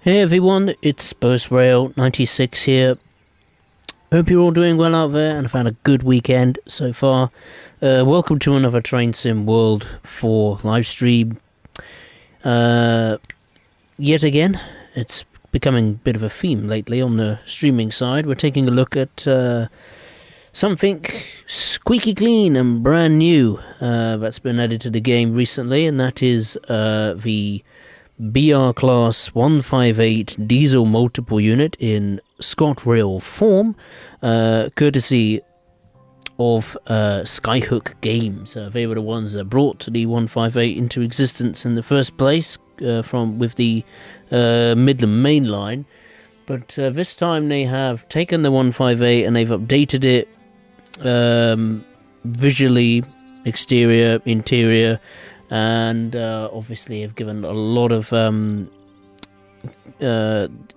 Hey everyone, it's ScotRail 96 here. Hope you're all doing well out there and have had a good weekend so far. Welcome to another Train Sim World 4 live stream. Yet again, it's becoming a bit of a theme lately on the streaming side. We're taking a look at something squeaky clean and brand new that's been added to the game recently, and that is the BR Class 158 diesel multiple unit in ScotRail form, courtesy of Skyhook Games. They were the ones that brought the 158 into existence in the first place with the Midland Main Line. But this time they have taken the 158 and they've updated it visually, exterior, interior, and obviously have given a lot of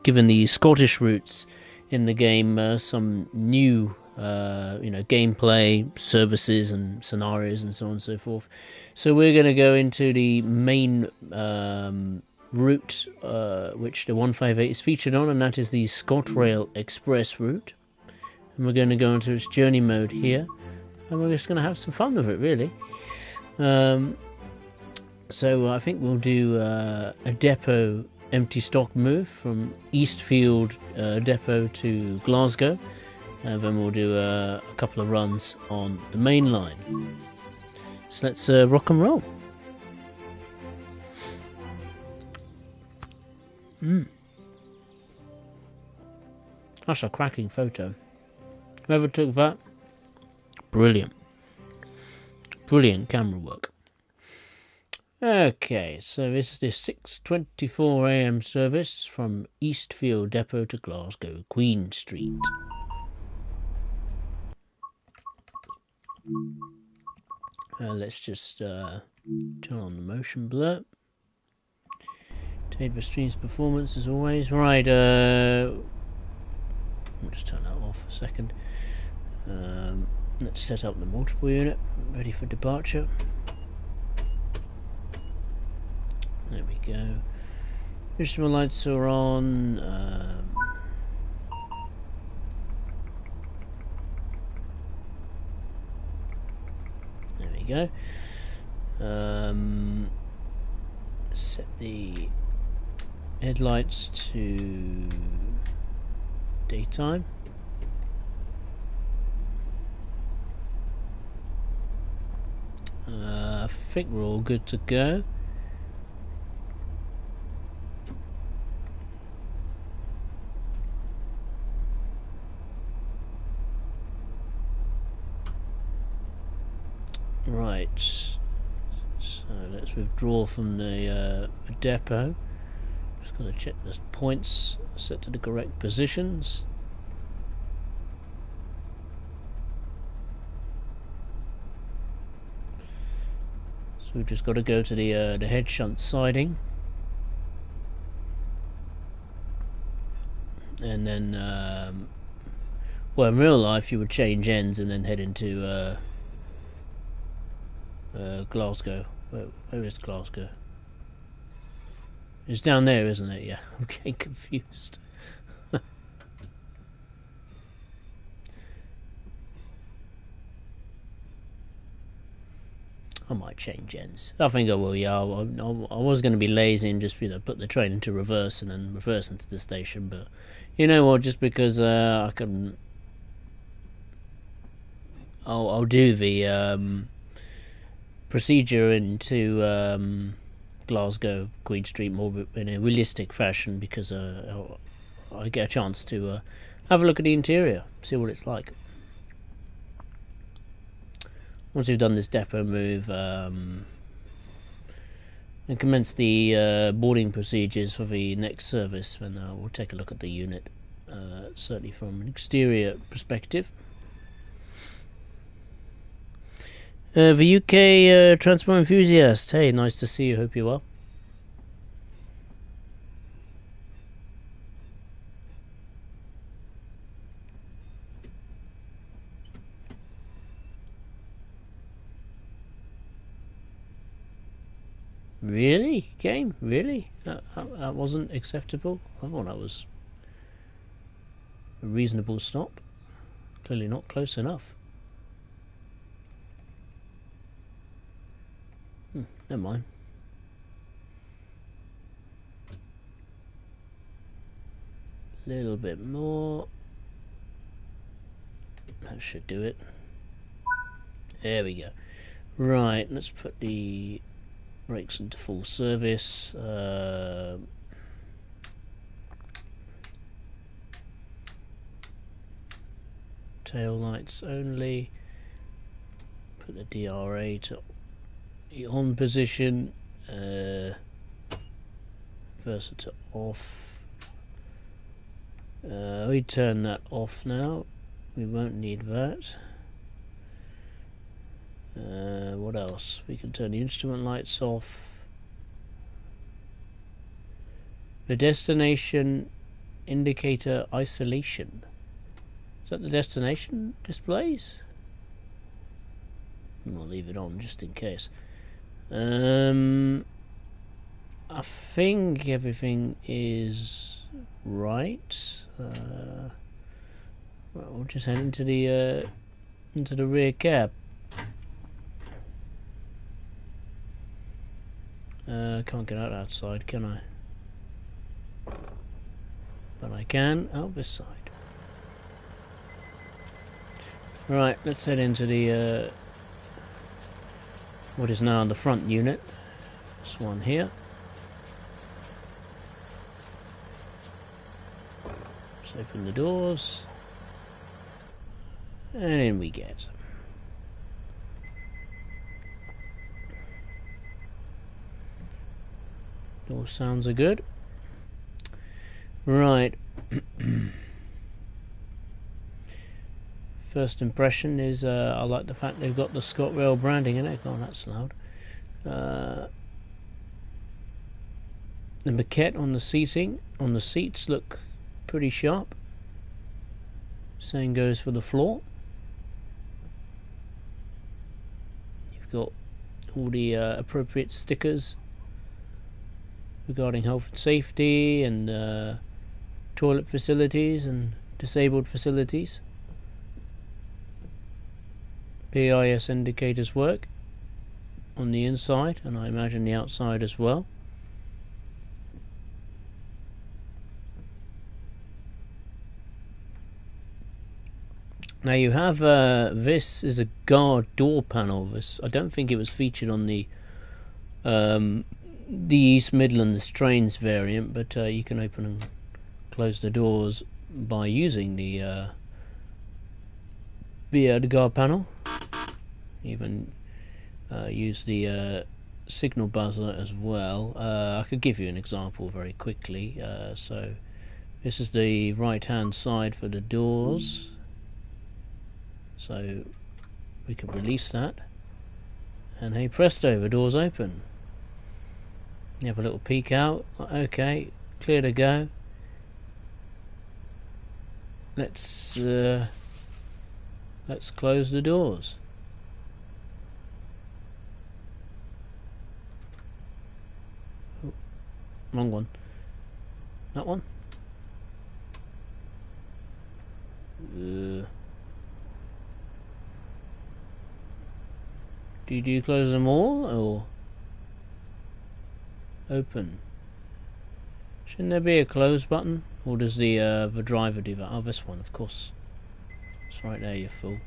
given the Scottish roots in the game some new gameplay, services and scenarios and so on and so forth. So we're going to go into the main route which the 158 is featured on, and that is the ScotRail Express route, and we're going to go into its journey mode here, and we're just going to have some fun with it, really. So I think we'll do a depot empty stock move from Eastfield depot to Glasgow, and then we'll do a couple of runs on the main line. So let's rock and roll. That's a cracking photo. Whoever took that, brilliant. Brilliant camera work. Okay, so this is the 6:24 a.m. service from Eastfield Depot to Glasgow, Queen Street. Let's just turn on the motion blur. Take the stream's performance as always. Right, I'll just turn that off a second. Let's set up the multiple unit, ready for departure. There we go. Instrument lights are on. There we go. Set the headlights to daytime. I think we're all good to go. Right, so let's withdraw from the depot. Just going to check the points set to the correct positions. So we've just got to go to the head shunt siding, and then well, in real life you would change ends and then head into Glasgow. Where is Glasgow? It's down there, isn't it? Yeah, I'm getting confused. I might change ends. I think I will. Yeah, I was going to be lazy and just put the train into reverse and then reverse into the station. But you know what? Just because I can, I'll do the procedure into Glasgow Queen Street more in a realistic fashion, because I get a chance to have a look at the interior, see what it's like. Once we've done this depot move and commence the boarding procedures for the next service, then we'll take a look at the unit, certainly from an exterior perspective. The UK transport enthusiast, hey, nice to see you, hope you're well. Really? Game? Really? That wasn't acceptable? I thought that was a reasonable stop. Clearly not close enough. Never mind. A little bit more. That should do it. There we go. Right, let's put the brakes into full service. Tail lights only. Put the DRA to the on position. Versa to off. We turn that off now. We won't need that. What else? We can turn the instrument lights off. The destination indicator isolation. Is that the destination displays? I'll leave it on just in case. I think everything is right. Well, we'll just head into the rear cab. Can't get out outside, can I? But I can out this side. Right, let's head into the what is now the front unit. This one here. Let's open the doors, and in we get. All sounds are good. Right. First impression is I like the fact they've got the ScotRail branding in it. Oh, that's loud. The maquette on the seating, on the seats, look pretty sharp. Same goes for the floor. You've got all the appropriate stickers regarding health and safety and toilet facilities and disabled facilities. PIS indicators work on the inside, and I imagine the outside as well. Now you have this is a guard door panel. This, I don't think it was featured on the East Midlands trains variant, but you can open and close the doors by using the guard panel. Even use the signal buzzer as well. I could give you an example very quickly. So this is the right hand side for the doors, so we could release that, and hey presto, the doors open. You have a little peek out. Okay, clear to go. Let's close the doors. Oh, wrong one. That one. Did you close them all or open? Shouldn't there be a close button? Or does the driver do that? Oh, this one, of course. It's right there, you fool.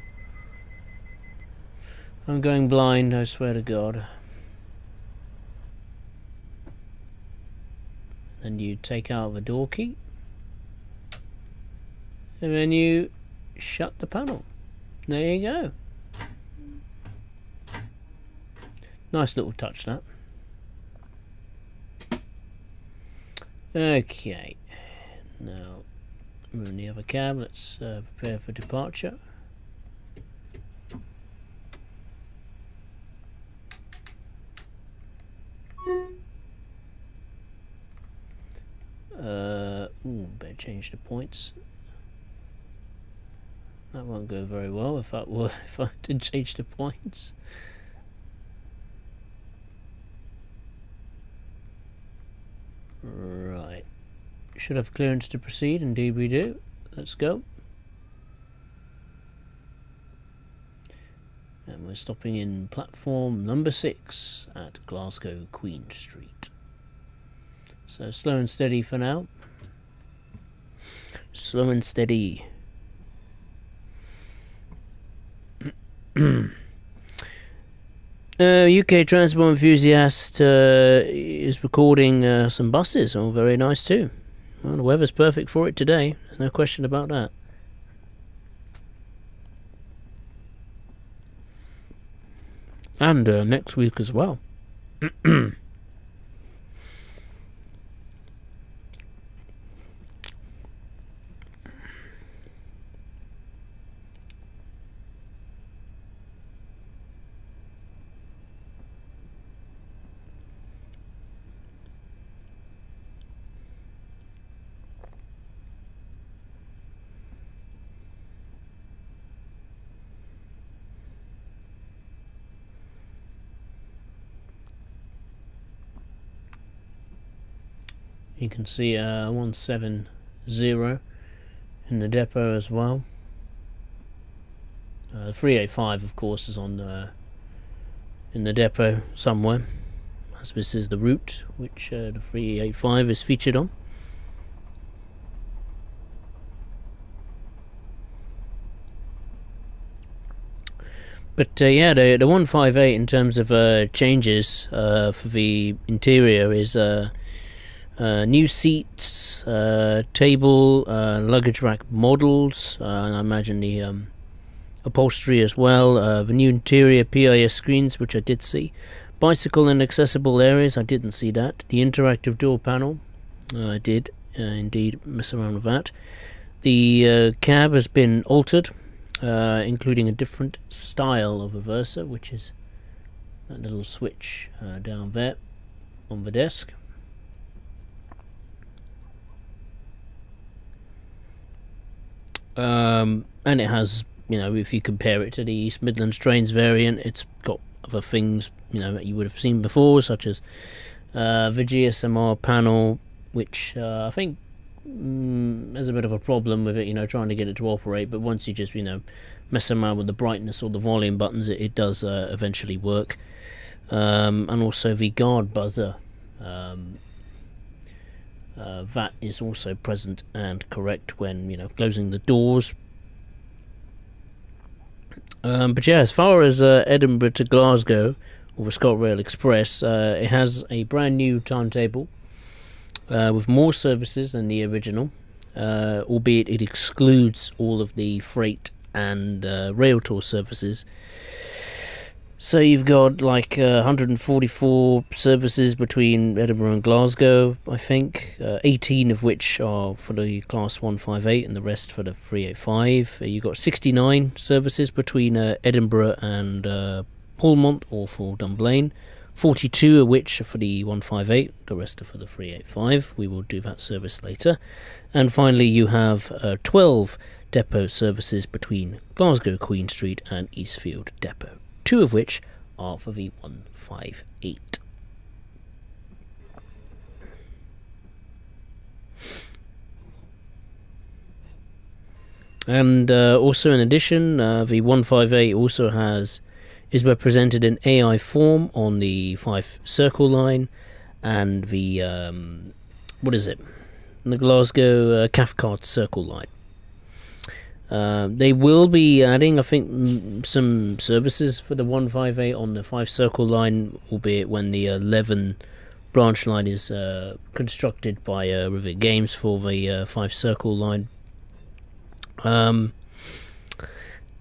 I'm going blind, I swear to God. Then you take out the door key, and then you shut the panel. There you go. Nice little touch, that. Okay, now we're in the other cab. Let's prepare for departure. Better change the points. That won't go very well if I did change the points. Right. Should have clearance to proceed. Indeed we do. Let's go. And we're stopping in platform number 6 at Glasgow Queen Street. So slow and steady for now. Slow and steady. UK Transport Enthusiast is recording some buses. Oh, very nice too. Well, the weather's perfect for it today. There's no question about that. And next week as well. You can see 170 in the depot as well. The 385, of course, is on in the depot somewhere, as this is the route which the 385 is featured on. But yeah, the 158 in terms of changes for the interior is new seats, table, luggage rack models, and I imagine the upholstery as well. The new interior PIS screens, which I did see. Bicycle and accessible areas, I didn't see that. The interactive door panel, I did indeed mess around with that. The cab has been altered, including a different style of reverser, which is that little switch down there on the desk. And it has, if you compare it to the East Midlands Trains variant, it's got other things, that you would have seen before, such as the GSMR panel, which I think there's a bit of a problem with it, trying to get it to operate, but once you just, mess around with the brightness or the volume buttons, it does eventually work. And also the guard buzzer, that is also present and correct when closing the doors. But yeah, as far as Edinburgh to Glasgow or the ScotRail Express, it has a brand new timetable with more services than the original, albeit it excludes all of the freight and rail tour services. So you've got like 144 services between Edinburgh and Glasgow, I think, 18 of which are for the Class 158 and the rest for the 385. You've got 69 services between Edinburgh and Paulmont or for Dunblane, 42 of which are for the 158, the rest are for the 385. We will do that service later. And finally you have 12 depot services between Glasgow Queen Street and Eastfield Depot, 2 of which are for the 158. And also in addition, the 158 also is represented in AI form on the 5 Circle line and the the Glasgow Cathcart Circle line. They will be adding, I think, some services for the 158 on the 5 Circle line, albeit when the 11 branch line is constructed by Rivet Games for the 5 Circle line.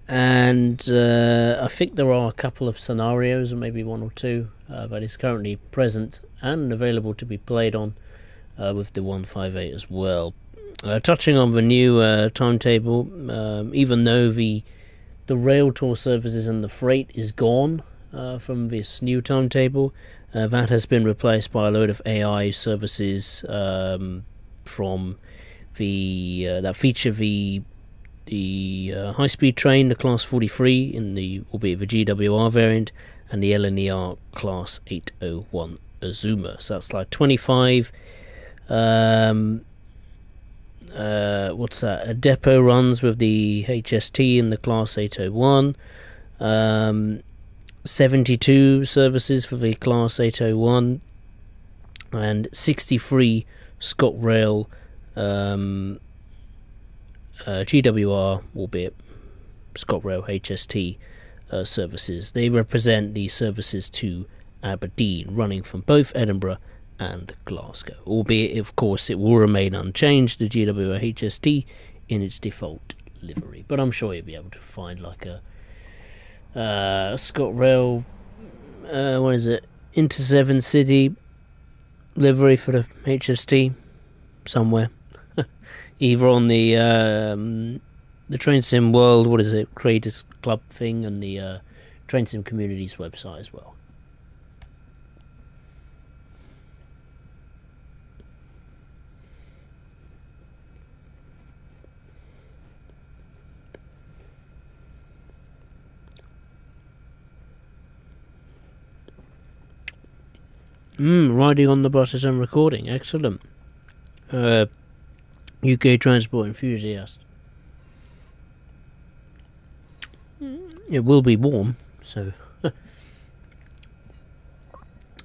And I think there are a couple of scenarios, or maybe 1 or 2, that is currently present and available to be played on with the 158 as well. Touching on the new timetable, even though the rail tour services and the freight is gone from this new timetable, that has been replaced by a load of AI services from that feature the high-speed train, the Class 43 in the GWR variant, and the LNER Class 801 Azuma. So that's like 25 What's that? A depot runs with the HST in the Class 801. 72 services for the Class 801. And 63 ScotRail GWR, albeit ScotRail HST services. They represent the services to Aberdeen, running from both Edinburgh and Glasgow. Albeit, of course, it will remain unchanged, the GWR HST, in its default livery. But I'm sure you'll be able to find like a ScotRail, what is it, Inter7 City livery for the HST somewhere. Either on the Train Sim World, what is it, Creators Club thing, and the Train Sim Communities website as well. Riding on the buses and recording, excellent. UK transport enthusiast. It will be warm, so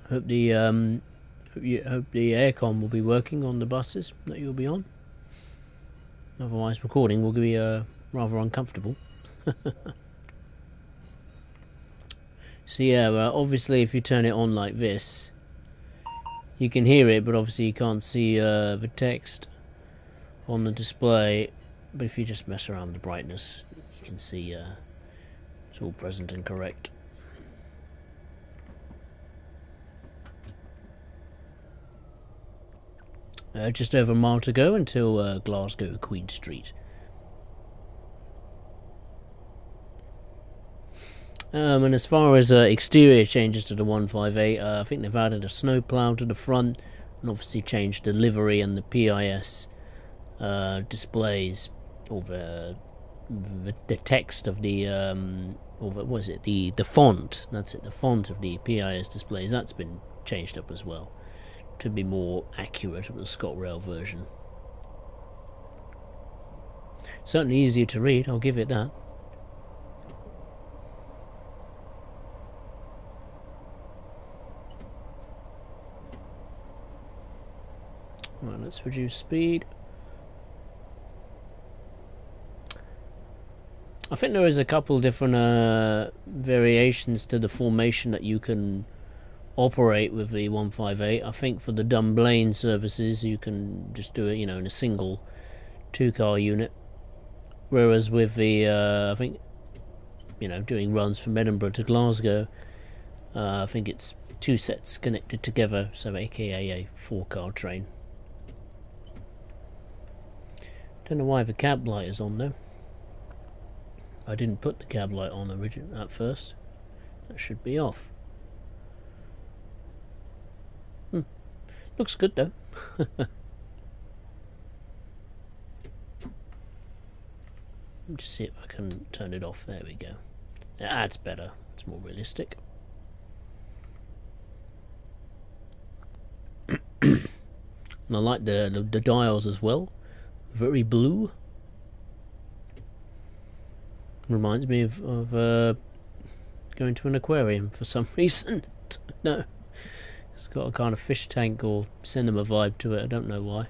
hope the aircon will be working on the buses that you'll be on. Otherwise, recording will be rather uncomfortable. So yeah, obviously, if you turn it on like this, you can hear it, but obviously you can't see the text on the display. But if you just mess around with the brightness, you can see it's all present and correct. Just over a mile to go until Glasgow Queen Street. And as far as exterior changes to the 158, I think they've added a snowplow to the front, and obviously changed the livery and the PIS displays, or the text of the or what is it, the font. That's it, the font of the PIS displays. That's been changed up as well to be more accurate of the ScotRail version. Certainly easier to read, I'll give it that. Right, let's reduce speed. I think there is a couple different variations to the formation that you can operate with the 158. I think for the Dunblane services you can just do it, in a single 2-car unit. Whereas with the I think, doing runs from Edinburgh to Glasgow, I think it's 2 sets connected together, so aka a 4-car train. Don't know why the cab light is on though. I didn't put the cab light on at first. That should be off. Looks good though. Just see if I can turn it off. There we go. That's better. It's more realistic. And I like the dials as well. Very blue. Reminds me of going to an aquarium for some reason. No, it's got a kind of fish tank or cinema vibe to it. I don't know why.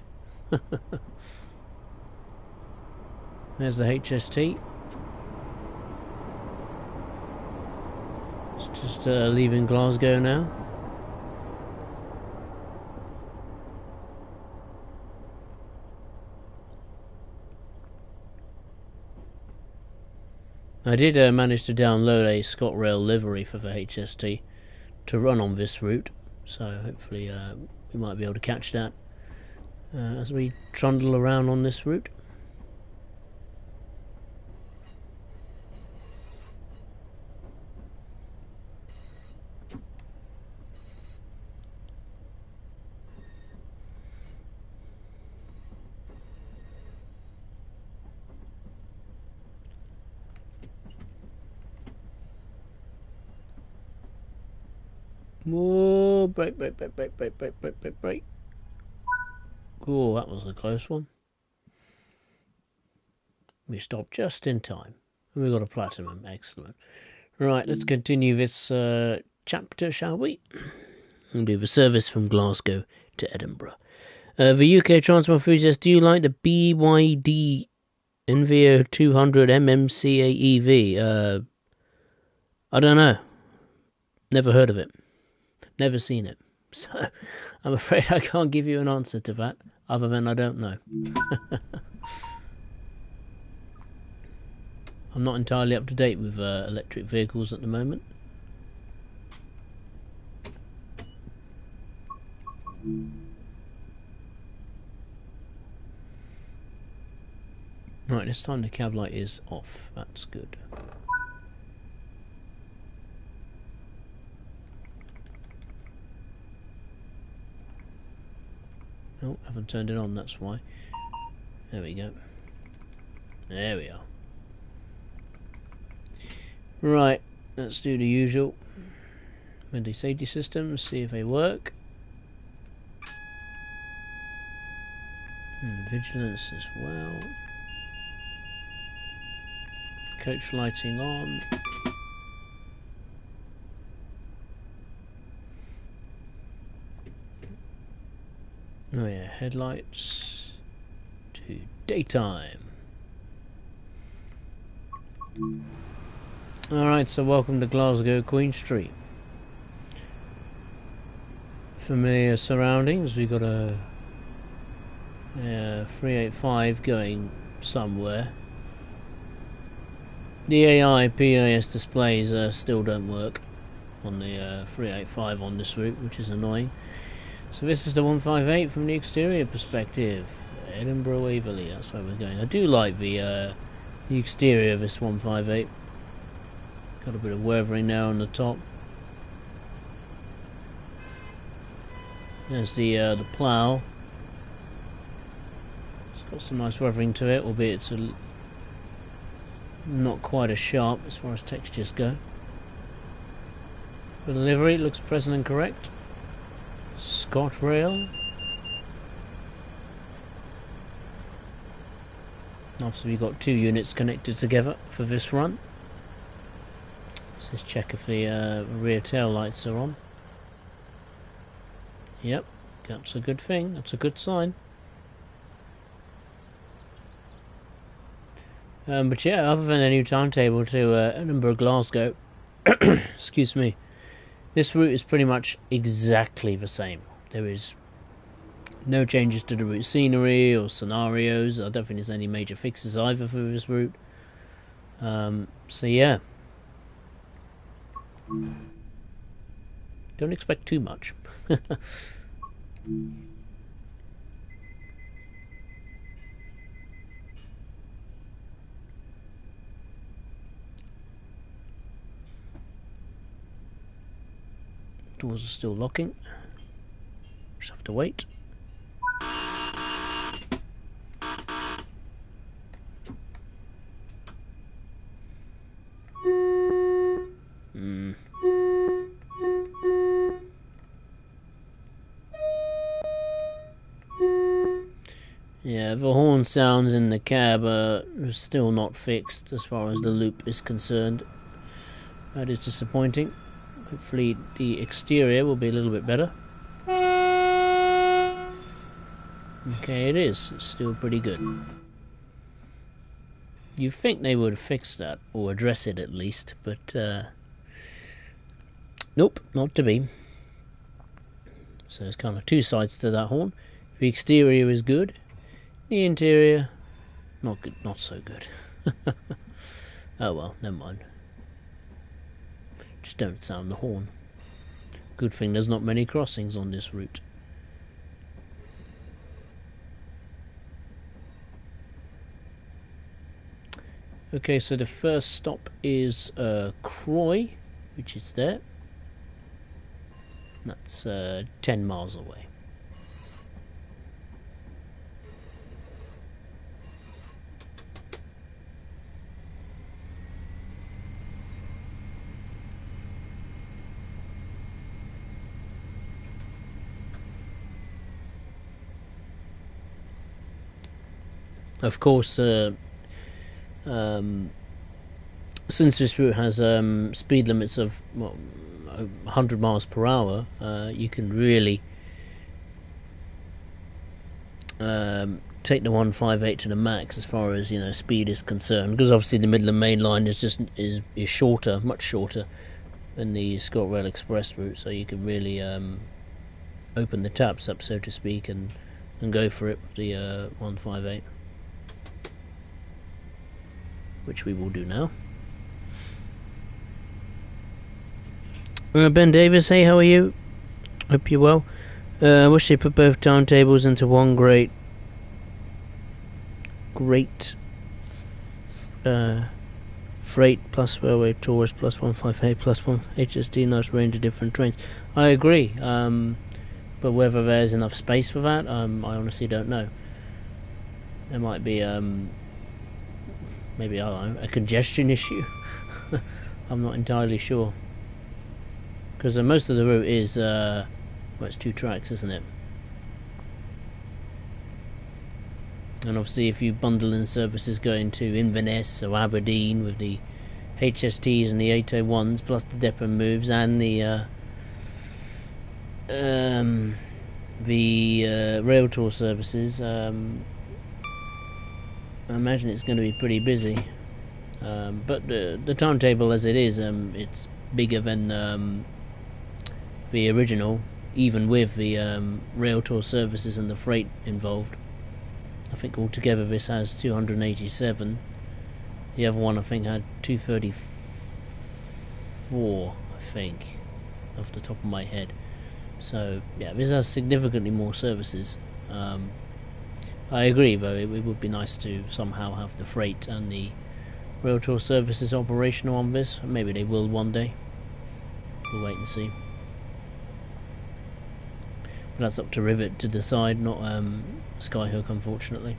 There's the HST. It's just leaving Glasgow now. I did manage to download a ScotRail livery for the HST to run on this route, so hopefully we might be able to catch that as we trundle around on this route. Whoa, brake. Oh, that was a close one. We stopped just in time. And we got a platinum. Excellent. Right, let's continue this chapter, shall we? We'll do the service from Glasgow to Edinburgh. The UK transport enthusiast, do you like the BYD Envio 200 MMCAEV? I don't know. Never heard of it. Never seen it. So I'm afraid I can't give you an answer to that, other than I don't know. I'm not entirely up to date with electric vehicles at the moment. Right, this time the cab light is off. That's good. Oh, haven't turned it on, that's why. There we go. There we are. Right, let's do the usual. Windy safety systems, see if they work. And vigilance as well. Coach lighting on. Oh yeah, headlights to daytime. Alright, so welcome to Glasgow Queen Street. Familiar surroundings, we've got a 385 going somewhere. The AI PAS displays still don't work on the 385 on this route, which is annoying. So this is the 158 from the exterior perspective. Edinburgh Waverley, that's where we're going. I do like the exterior of this 158. Got a bit of weathering now on the top. There's the plough. It's got some nice weathering to it, albeit it's not quite as sharp as far as textures go. The livery looks present and correct. ScotRail. Obviously we've got two units connected together for this run. Let's just check if the rear tail lights are on. Yep, that's a good thing, that's a good sign. But yeah, other than a new timetable to Edinburgh, Glasgow, excuse me, this route is pretty much exactly the same. There is no changes to the route scenery or scenarios. I don't think there's any major fixes either for this route. So yeah, don't expect too much. Doors are still locking. Just have to wait. Yeah, the horn sounds in the cab are still not fixed as far as the loop is concerned. That is disappointing. Hopefully the exterior will be a little bit better. Okay, it is. It's still pretty good. You'd think they would fix that, or address it at least, but nope, not to be. So there's kind of two sides to that horn. The exterior is good. The interior, not good, not so good. Oh well, never mind. Just don't sound the horn. Good thing there's not many crossings on this route. Okay, so the first stop is Croy, which is there. That's 10 miles away. Of course, since this route has speed limits of 100 miles per hour, you can really take the 158 to the max as far as speed is concerned, because obviously the Midland Main Line is shorter, much shorter than the ScotRail Express route, so you can really open the taps up, so to speak, and go for it with the 158, which we will do now. Ben Davis, hey, how are you? Hope you're well. I wish they put both timetables into one great freight plus railway tours plus 158 plus 1 HST, nice range of different trains. I agree, but whether there's enough space for that, I honestly don't know. There might be maybe, I don't know, a congestion issue. I'm not entirely sure, because most of the route is it's 2 tracks, isn't it? And obviously if you bundle in services going to Inverness or Aberdeen with the HSTs and the 801s plus the depot moves and the rail tour services, I imagine it's going to be pretty busy. But the timetable as it is, it's bigger than the original, even with the rail tour services and the freight involved. I think altogether this has 287. The other one I think had 234, I think, off the top of my head. So yeah, this has significantly more services. I agree though, it would be nice to somehow have the freight and the rail tour services operational on this. Maybe they will one day. We'll wait and see. But that's up to Rivet to decide, not Skyhook, unfortunately.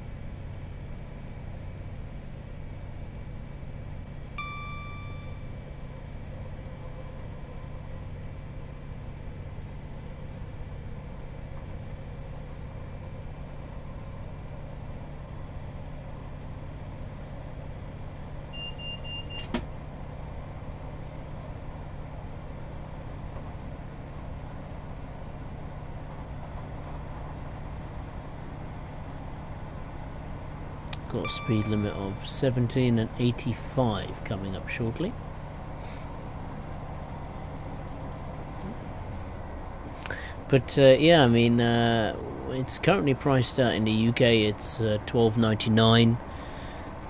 Got a speed limit of 17 and 85 coming up shortly. But yeah, I mean, it's currently priced out in the UK. It's £12.99.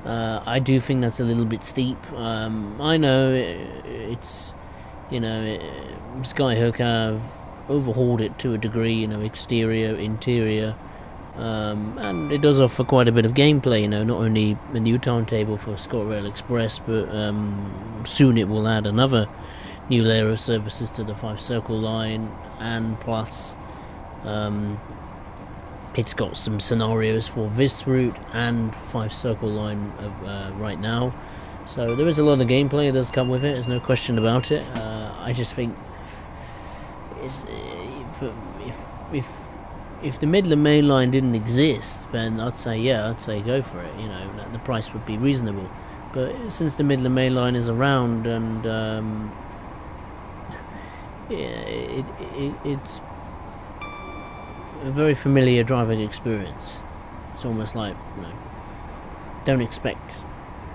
I do think that's a little bit steep. I know it's, Skyhook have overhauled it to a degree. Exterior, interior. And it does offer quite a bit of gameplay, not only the new timetable for ScotRail Express, but soon it will add another new layer of services to the 5 Circle line, and plus it's got some scenarios for this route and 5 Circle line right now. So there is a lot of gameplay that does come with it, there's no question about it. I just think if the Midland Main Line didn't exist, then I'd say go for it. The price would be reasonable. But since the Midland Main Line is around, and it's a very familiar driving experience. It's almost like don't expect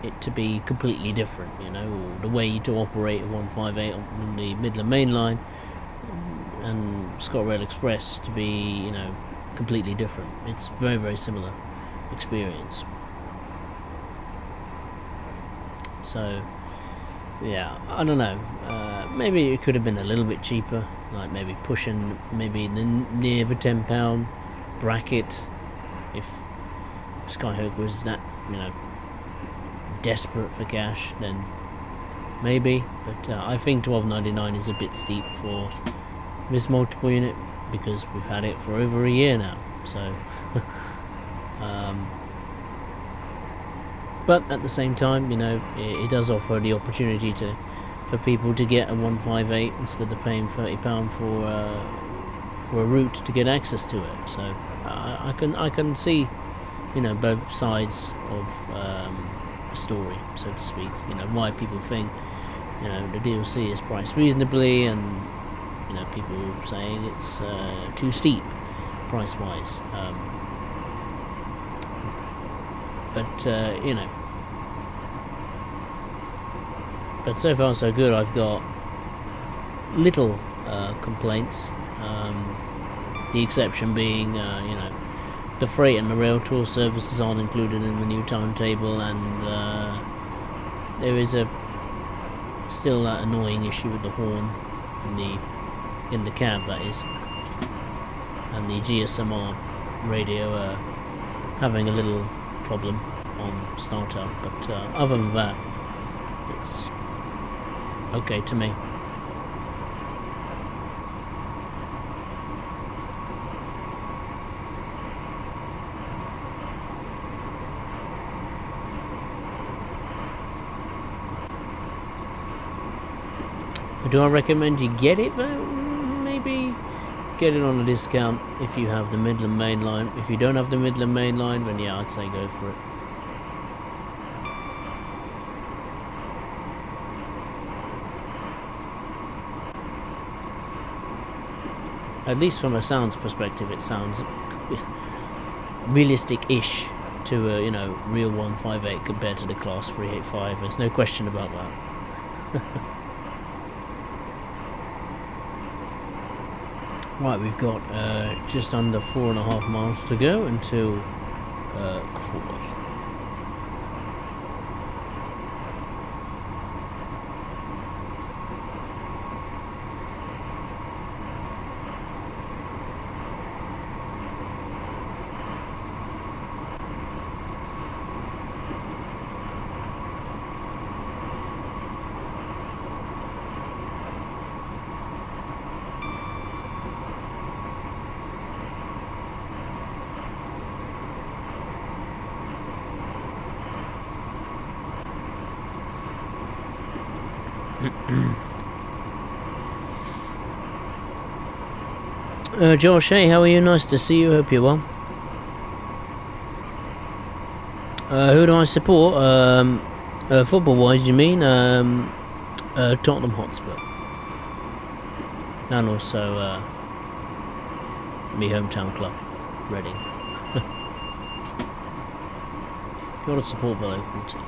it to be completely different. Or the way to operate a 158 on the Midland Main Line and ScotRail Express to be, completely different. It's very, very similar experience. So, yeah, I don't know. Maybe it could have been a little bit cheaper, like maybe pushing near the £10 bracket. If Skyhook was that, desperate for cash, then maybe. But I think £12.99 is a bit steep for this multiple unit, because we've had it for over a year now. So but at the same time, it does offer the opportunity for people to get a 158 instead of paying £30 for a route to get access to it. So I can see both sides of a story, so to speak. Why people think the DLC is priced reasonably, and people saying it's too steep price wise. But so far so good. I've got little complaints. The exception being, the freight and the rail tour services aren't included in the new timetable, and there is still that annoying issue with the horn in the cab, that is, and the GSMR radio having a little problem on startup. But other than that, it's okay to me. Do I recommend you get it though? Maybe get it on a discount if you have the Midland Main Line. If you don't have the Midland Main Line, then yeah, I'd say go for it. At least from a sounds perspective, it sounds realistic-ish to a real 158 compared to the Class 385. There's no question about that. Right, we've got just under 4.5 miles to go until Croy. Josh, hey, how are you? Nice to see you. Hope you're well. Who do I support? Football-wise, you mean? Tottenham Hotspur, and also my hometown club, Reading. Got to support the local team.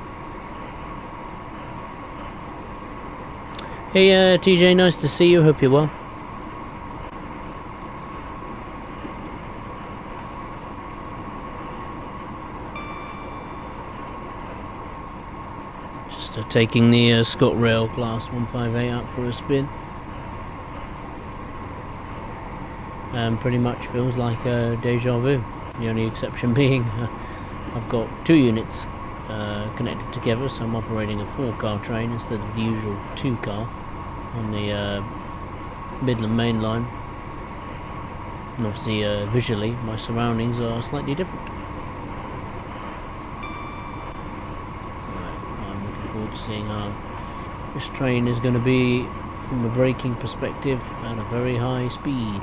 Hey, TJ, nice to see you. Hope you're well. Just taking the ScotRail Class 158 out for a spin. And pretty much feels like a deja vu. The only exception being I've got 2 units connected together, so I'm operating a 4-car train instead of the usual 2-car on the Midland Main Line. And obviously visually my surroundings are slightly different. I'm looking forward to seeing how this train is going to be from a braking perspective at a very high speed.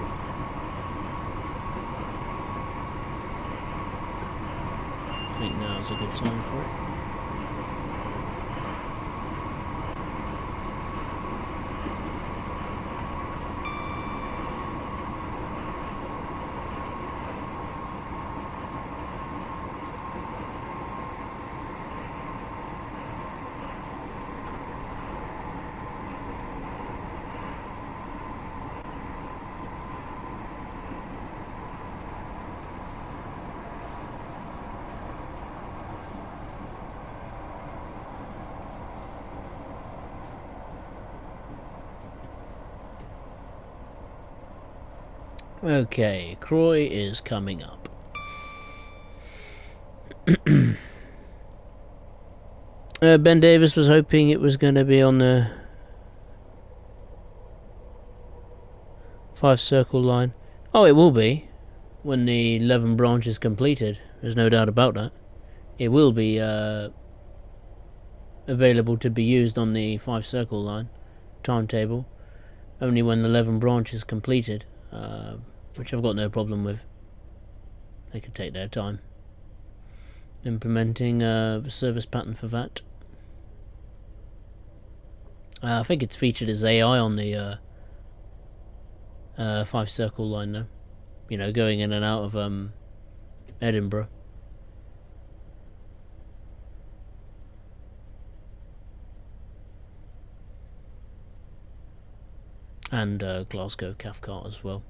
I think now's a good time for it. Okay, Croy is coming up. Ben Davis was hoping it was going to be on the 5-circle line. Oh, it will be when the 11 branch is completed. There's no doubt about that. It will be available to be used on the 5-circle line timetable only when the 11 branch is completed. Which I've got no problem with. They can take their time. implementing the service pattern for that. I think it's featured as AI on the 5 Circle line though. You know, going in and out of Edinburgh. And Glasgow Cathcart as well.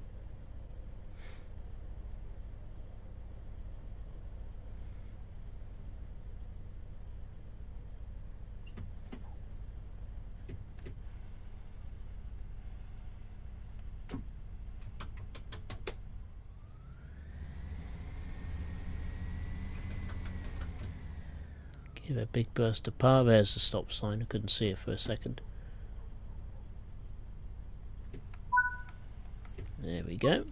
Give a big burst of power. There's the stop sign. I couldn't see it for a second. There we go.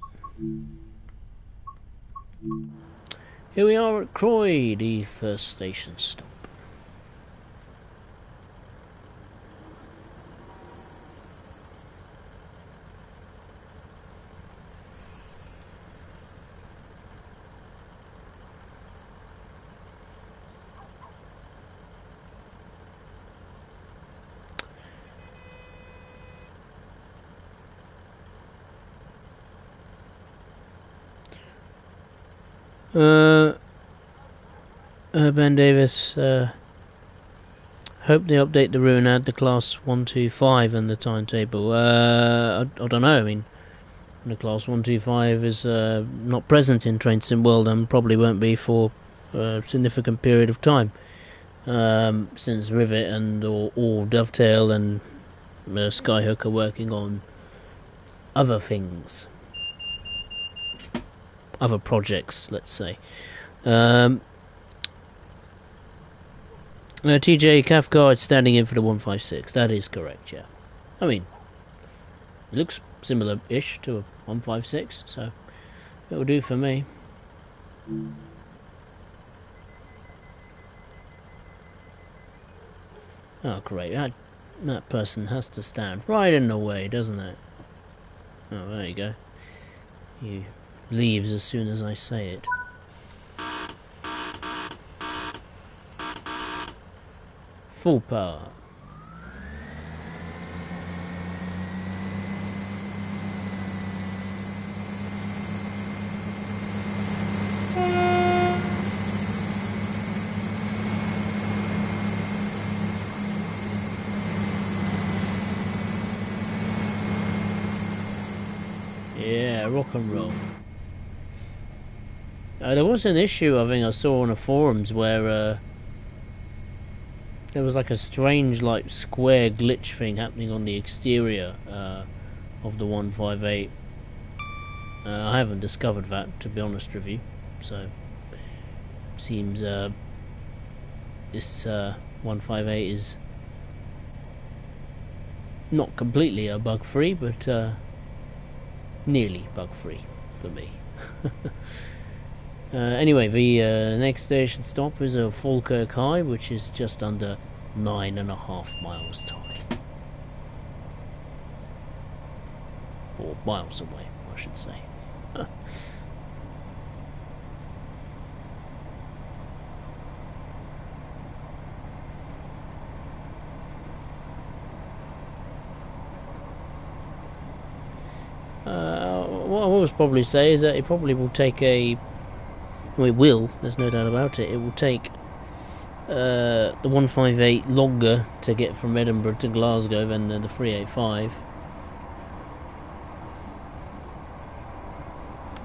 Here we are at Croy, the first station stop. Ben Davis, hope they update the route and add the class 125 in the timetable. I don't know, I mean, the class 125 is not present in Train Sim World and probably won't be for a significant period of time. Since Rivet and or Dovetail and Skyhook are working on other things. Other projects, let's say. TJ Cathcart standing in for the 156. That is correct, yeah. I mean, it looks similar-ish to a 156, so it'll do for me. Oh, great. That person has to stand right in the way, doesn't it? Oh, there you go. He leaves as soon as I say it. Full power. Yeah, rock and roll. There was an issue I think I saw on the forums where there was like a strange like square glitch thing happening on the exterior of the 158. I haven't discovered that, to be honest with you, so seems this 158 is not completely bug free, but nearly bug free for me. Anyway, the next station stop is Falkirk High, which is just under 9.5 miles time. Or miles away, I should say. What I will probably say is that it probably will take well, it will, there's no doubt about it. It will take the 158 longer to get from Edinburgh to Glasgow than the 385.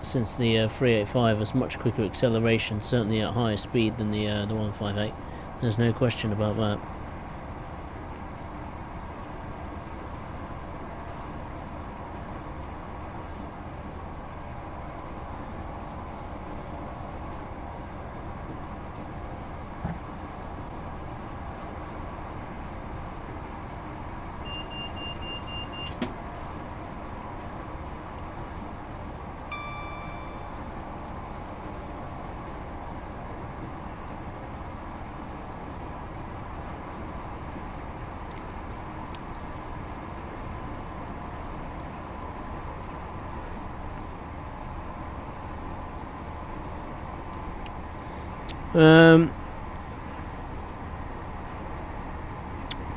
Since the 385 has much quicker acceleration, certainly at higher speed than the 158. There's no question about that.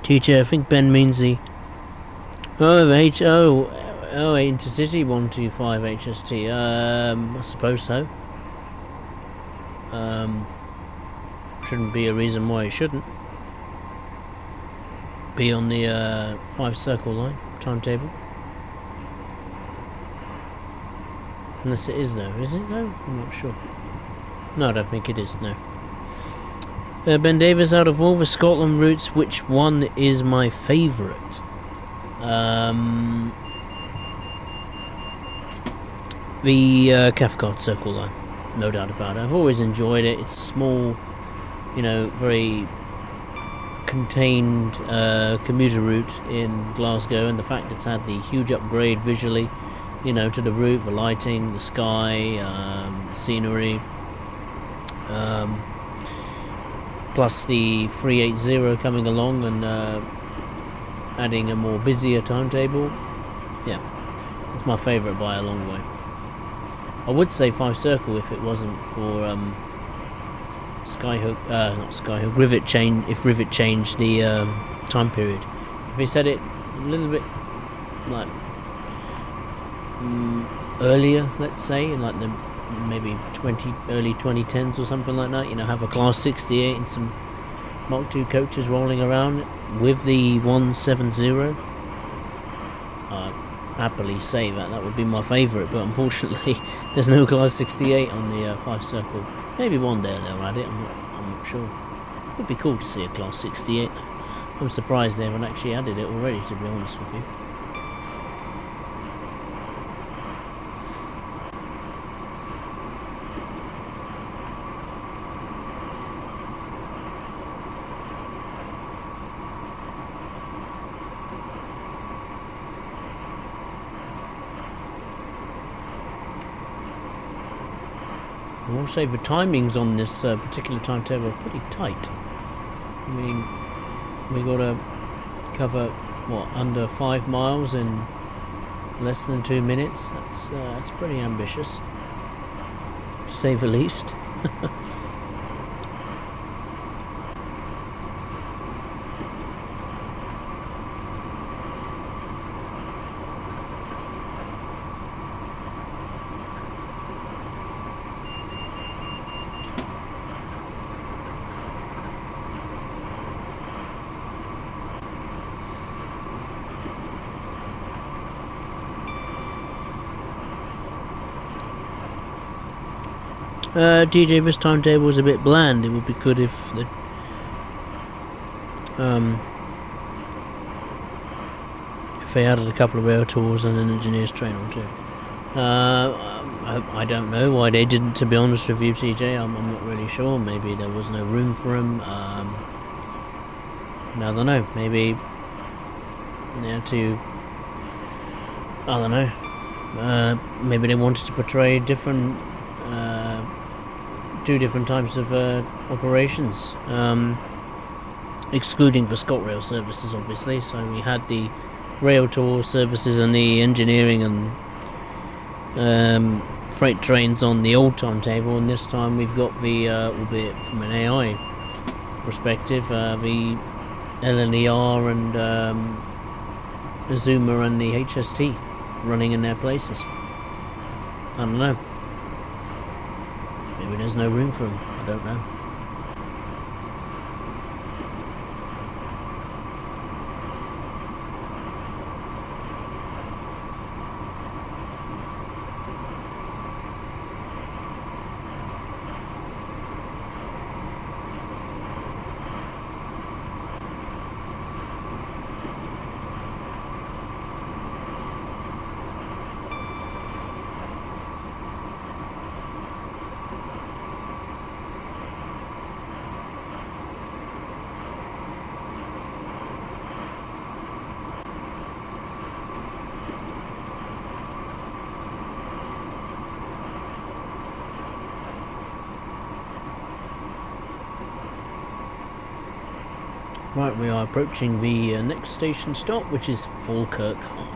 Teacher, I think Ben means the Intercity 125 HST. I suppose so. Shouldn't be a reason why it shouldn't be on the 5 circle line timetable. Unless it is though. Is it though? I'm not sure. No, I don't think it is, no. Ben Davis, out of all the Scotland routes, which one is my favourite? The Cathcart Circle line, no doubt about it. I've always enjoyed it. It's small, you know, very contained commuter route in Glasgow, and the fact it's had the huge upgrade visually, you know, to the route, the lighting, the sky, the scenery, plus the 380 coming along and adding a more busier timetable. Yeah, it's my favourite by a long way. I would say 5 circle if it wasn't for not Skyhook, Rivet change. If Rivet changed the time period, if they said it a little bit like earlier, let's say, in like the maybe early 2010s or something like that, you know, have a Class 68 and some Mark II coaches rolling around with the 170. Happily say that would be my favourite, but unfortunately there's no Class 68 on the 5 circle. Maybe one day they'll add it, I'm not sure. It would be cool to see a Class 68. I'm surprised they haven't actually added it already, to be honest with you. I will say the timings on this particular timetable are pretty tight. I mean, we got to cover what, under 5 miles in less than 2 minutes. That's pretty ambitious, to say the least. DJ, this timetable was a bit bland. It would be good if the if they added a couple of rail tours and an engineer's train or two. I don't know why they didn't, to be honest with you, TJ. I'm not really sure. Maybe there was no room for them. I don't know. Maybe they had to. I don't know. Maybe they wanted to portray different. 2 different types of operations, excluding the ScotRail services, obviously. So we had the rail tour services and the engineering and freight trains on the old timetable, and this time we've got the, albeit from an AI perspective, the LNER and Azuma and the HST running in their places. I don't know. Maybe there's no room for them. I don't know. Right, we are approaching the next station stop, which is Falkirk High.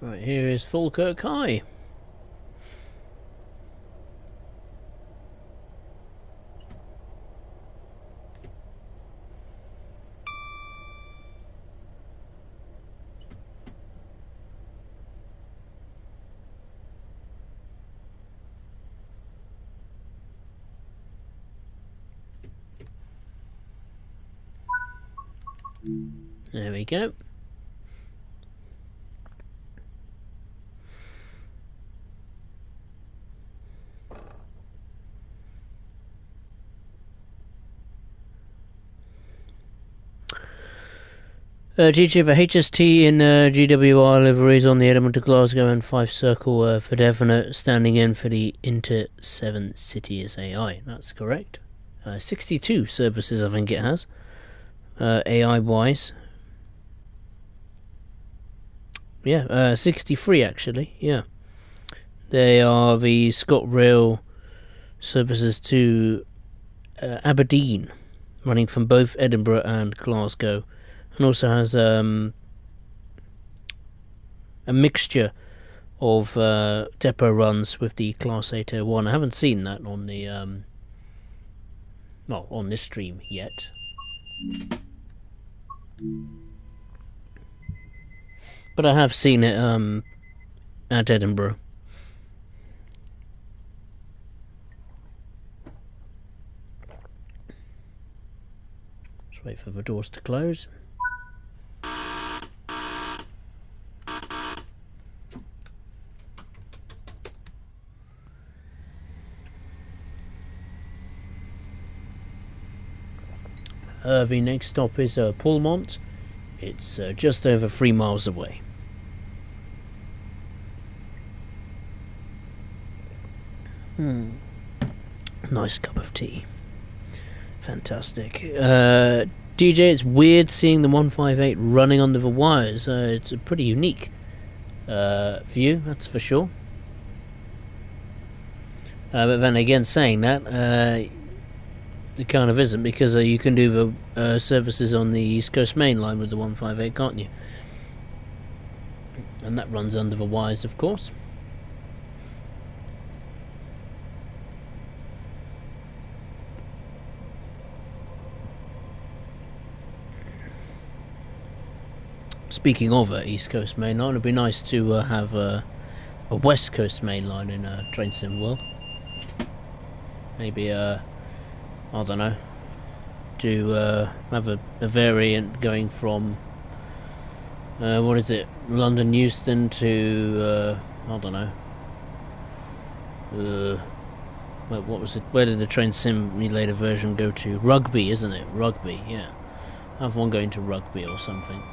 Right, here is Falkirk High. There we go. GG for HST in GWR liveries on the Edinburgh to Glasgow and 5 Circle for definite, standing in for the Inter 7 Cities AI. That's correct. 62 services I think it has, AI wise. Yeah, 63 actually, yeah. They are the ScotRail services to Aberdeen, running from both Edinburgh and Glasgow, and also has a mixture of depot runs with the Class 801. I haven't seen that on the on this stream yet. But I have seen it at Edinburgh. Just wait for the doors to close. The next stop is Pullmont. It's just over 3 miles away. Nice cup of tea. Fantastic. DJ, it's weird seeing the 158 running under the wires. It's a pretty unique view, that's for sure. But then again, saying that, it kind of isn't, because you can do the services on the East Coast Main Line with the 158, can't you? And that runs under the wires, of course. Speaking of East Coast Main Line, it'd be nice to have a West Coast Main Line in Train Sim World. Maybe I don't know, to have a variant going from what is it, London Euston to I don't know, what was it? Where did the Train Simulator version go to? Rugby, isn't it? Rugby, yeah. Have one going to Rugby or something.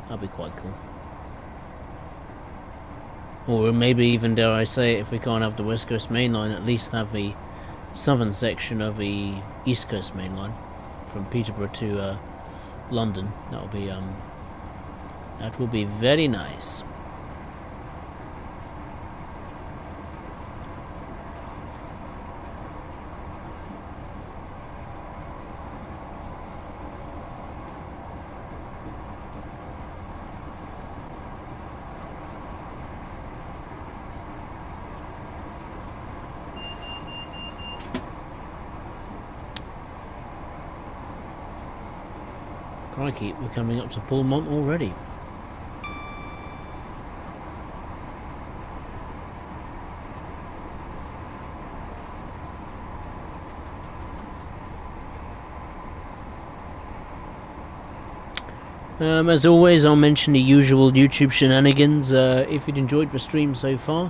That'd be quite cool. Or maybe even, dare I say, if we can't have the West Coast Main Line, at least have the southern section of the East Coast Main Line from Peterborough to London. That will be very nice. Crikey, we're coming up to Pullmont already. As always, I'll mention the usual YouTube shenanigans. If you'd enjoyed the stream so far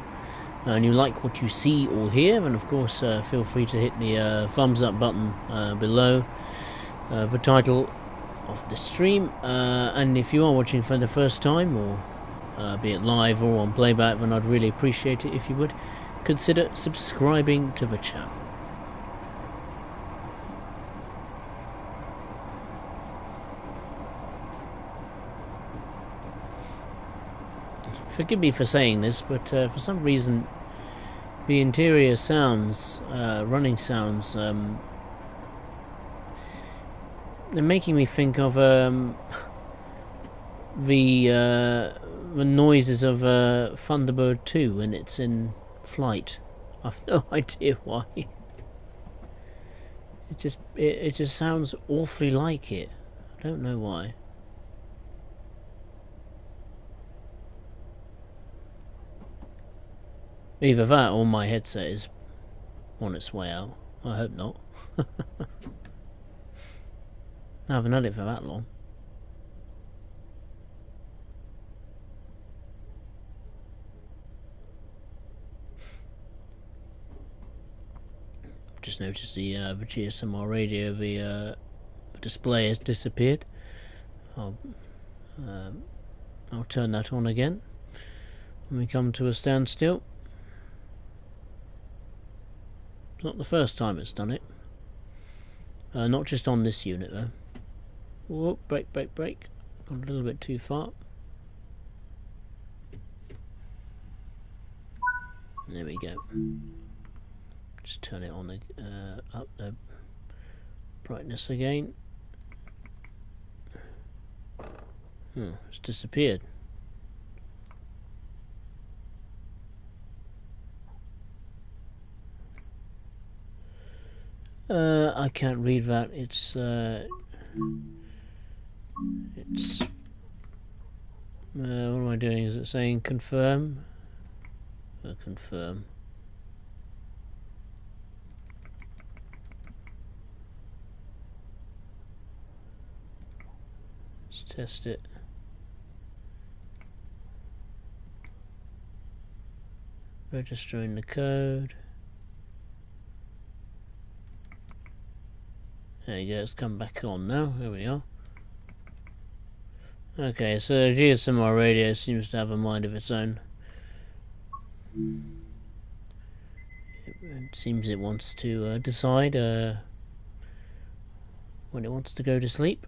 and you like what you see or hear, then of course feel free to hit the thumbs up button below the title of the stream, and if you are watching for the first time, or be it live or on playback, then I'd really appreciate it if you would consider subscribing to the channel. Forgive me for saying this, but for some reason the interior sounds, running sounds, they're making me think of the the noises of Thunderbird 2 when it's in flight. I've no idea why. It just sounds awfully like it. I don't know why. Either that or my headset is on its way out. I hope not. I haven't had it for that long. Just noticed the GSMR radio, the display has disappeared. I'll turn that on again when we come to a standstill. It's not the first time it's done it. Not just on this unit though. Whoa, brake. Gone a little bit too far. There we go. Just turn it on up the brightness again. It's disappeared. I can't read that. It's what am I doing? Is it saying confirm? Confirm. Let's test it. Registering the code. There you go, it's come back on now. Here we are. Okay, so GSMR radio seems to have a mind of its own. It seems it wants to decide when it wants to go to sleep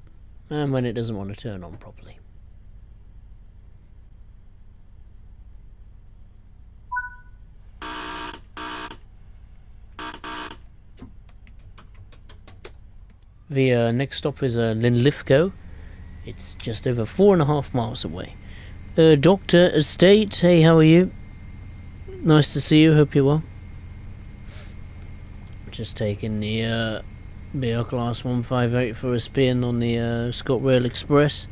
and when it doesn't want to turn on properly. The next stop is Linlithgow. It's just over 4.5 miles away. Dr. Estate, hey, how are you? Nice to see you, hope you're well. Just taking the BR Class 158 for a spin on the ScotRail Express.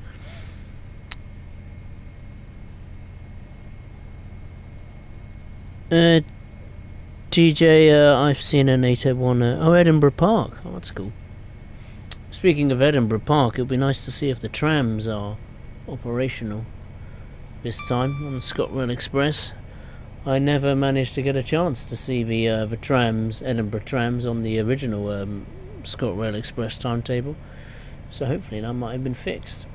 TJ, I've seen a NATO one. Edinburgh Park. Oh, that's cool. Speaking of Edinburgh Park, it'll be nice to see if the trams are operational this time on the ScotRail Express. I never managed to get a chance to see the trams, Edinburgh trams, on the original ScotRail Express timetable. So hopefully that might have been fixed.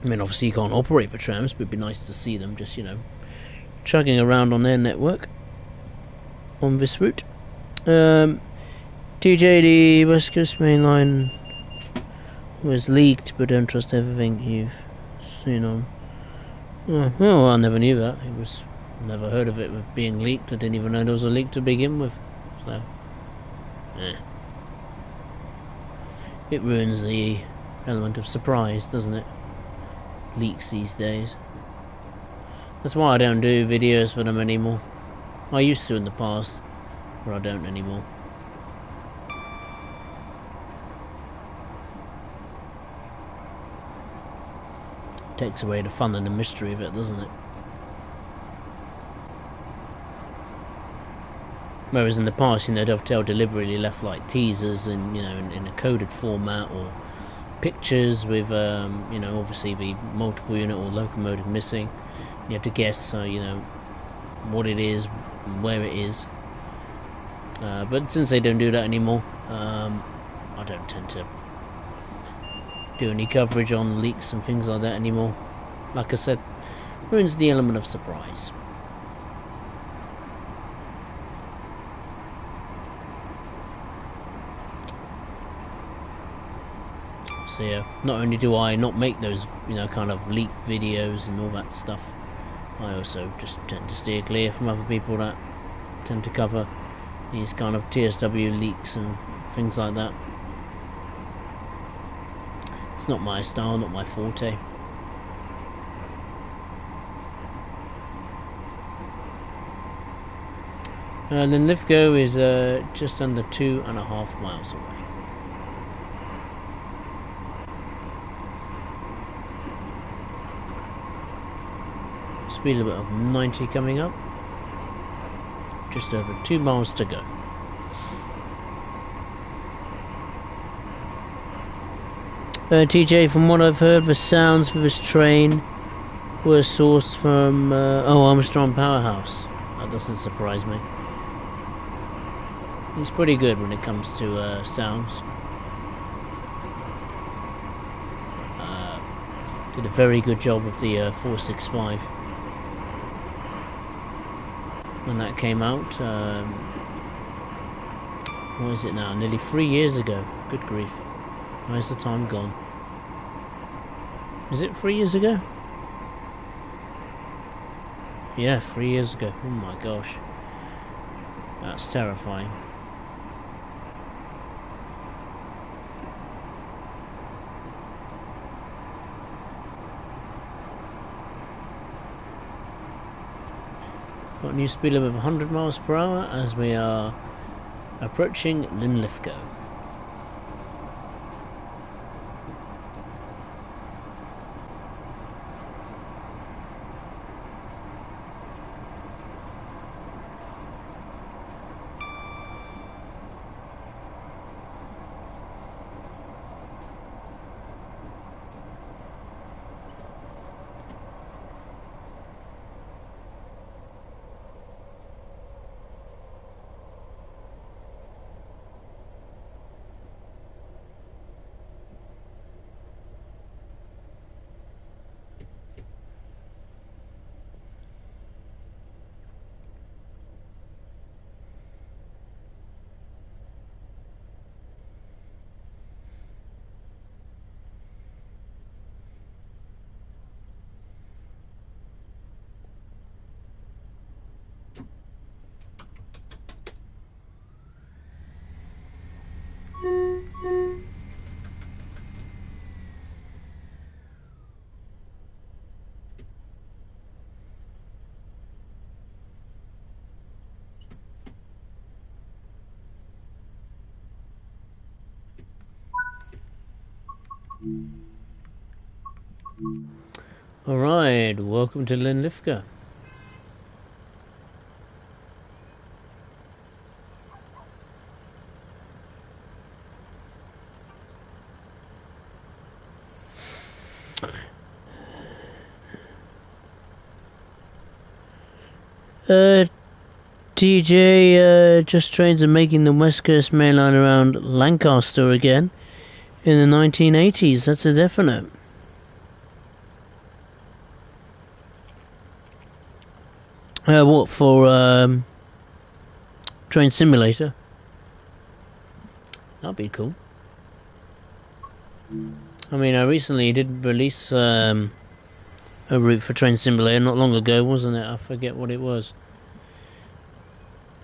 I mean, obviously you can't operate the trams, but it'd be nice to see them just, chugging around on their network on this route. TJ, the West Coast Main Line was leaked, but don't trust everything you've seen on. Well, I never knew that. Never heard of it being leaked. I didn't even know there was a leak to begin with. So, it ruins the element of surprise, doesn't it? Leaks these days. That's why I don't do videos for them anymore. I used to in the past, but I don't anymore. Takes away the fun and the mystery of it, doesn't it? Whereas in the past, Dovetail deliberately left like teasers and in a coded format, or pictures with obviously the multiple unit or locomotive missing. You have to guess what it is, where it is. But since they don't do that anymore, I don't tend to do any coverage on leaks and things like that anymore. Like I said, ruins the element of surprise. So yeah, not only do I not make those kind of leak videos and all that stuff, I also just tend to steer clear from other people that tend to cover these kind of TSW leaks and things like that. It's not my style, not my forte. Linlithgow is just under 2.5 miles away. Speed limit of 90 coming up. Just over 2 miles to go. TJ, from what I've heard, the sounds for this train were sourced from Armstrong Powerhouse. That doesn't surprise me. He's pretty good when it comes to sounds. Did a very good job of the 465 when that came out. What is it now? Nearly 3 years ago. Good grief. Where's the time gone? Is it 3 years ago? Yeah, 3 years ago. Oh my gosh. That's terrifying. Got a new speed limit of 100 miles per hour as we are approaching Linlithgow. Alright, welcome to Linlithgow. TJ, just trains are making the West Coast Main Line around Lancaster again in the 1980s. That's a definite. What for? Train Simulator. That'd be cool. I mean, I recently did release a route for Train Simulator not long ago, wasn't it? I forget what it was.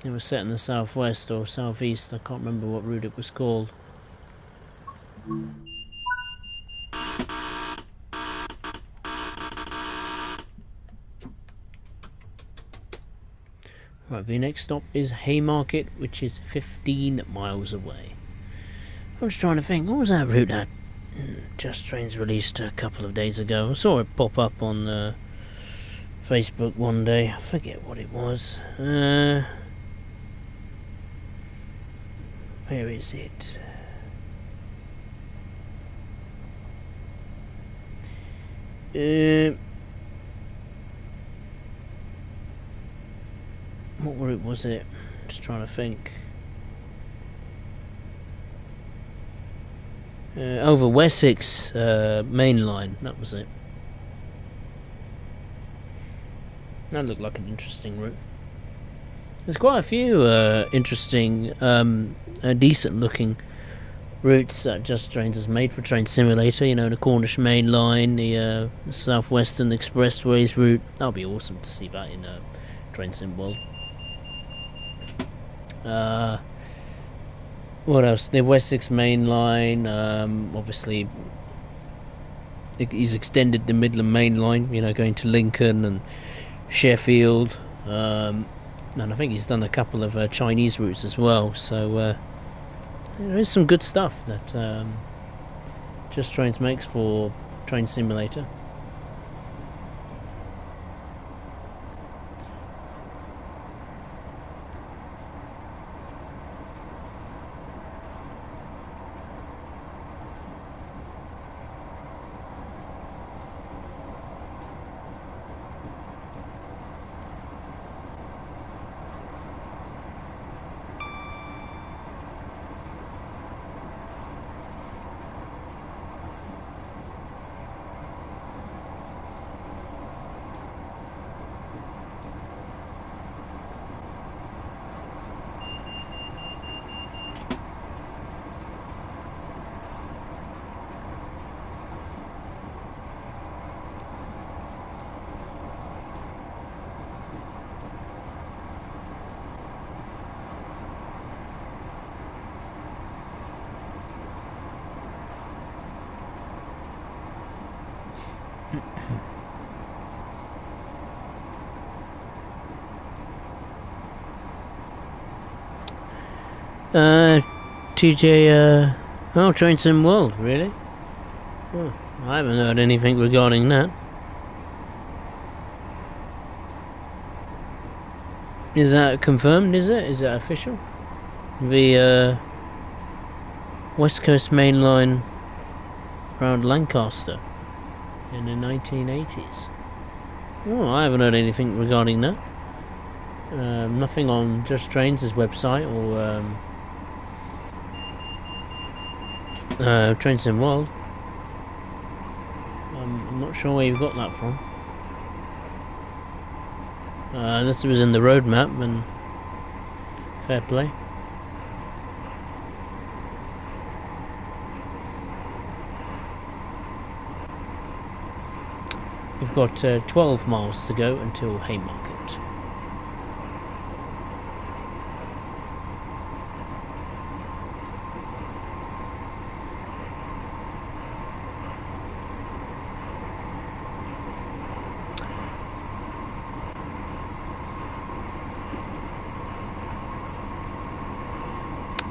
It was set in the southwest or southeast. I can't remember what route it was called. Right, the next stop is Haymarket, which is 15 miles away. I was trying to think, what was that route that Just Trains released a couple of days ago? I saw it pop up on Facebook one day. I forget what it was. Where is it? What route was it? Just trying to think. Over Wessex main line. That was it. That looked like an interesting route. There's quite a few interesting, decent-looking routes that Just Trains has made for Train Simulator. You know, the Cornish Main Line, the Southwestern Expressways route. That would be awesome to see that in Train Sim World. What else? The Wessex Main Line. Obviously, he's extended the Midland Main Line. You know, going to Lincoln and Sheffield. And I think he's done a couple of Chinese routes as well. So there is some good stuff that Just Trains makes for Train Simulator. TJ, oh, Train Sim World, really? Oh, I haven't heard anything regarding that. Is that confirmed, is it? Is that official? The West Coast Main Line around Lancaster in the 1980s. Oh, I haven't heard anything regarding that. Nothing on Just Trains' website or Train Sim World. I'm not sure where you got that from. Unless it was in the roadmap, and fair play. We've got 12 miles to go until Haymarket.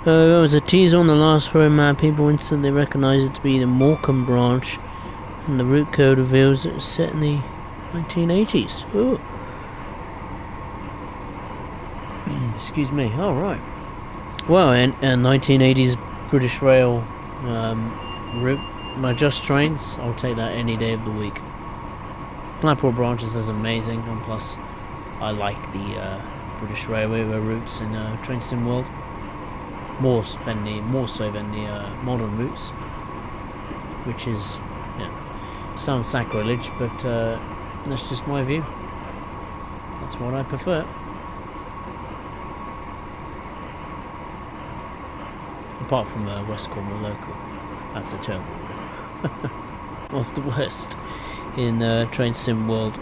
There was a teaser on the last roadmap. People instantly recognised it to be the Morecambe branch, and the route code reveals it was set in the 1980s. Ooh. Excuse me. Oh, right. Well, in 1980s British Rail route, my Just Trains, I'll take that any day of the week. Blackpool branches is amazing, and plus, I like the British Railway routes in Train Sim World. More so than the modern routes, which is, sounds sacrilege, but that's just my view. That's what I prefer. Apart from West Cornwall Local, that's a terrible route. One of the worst in Train Sim World.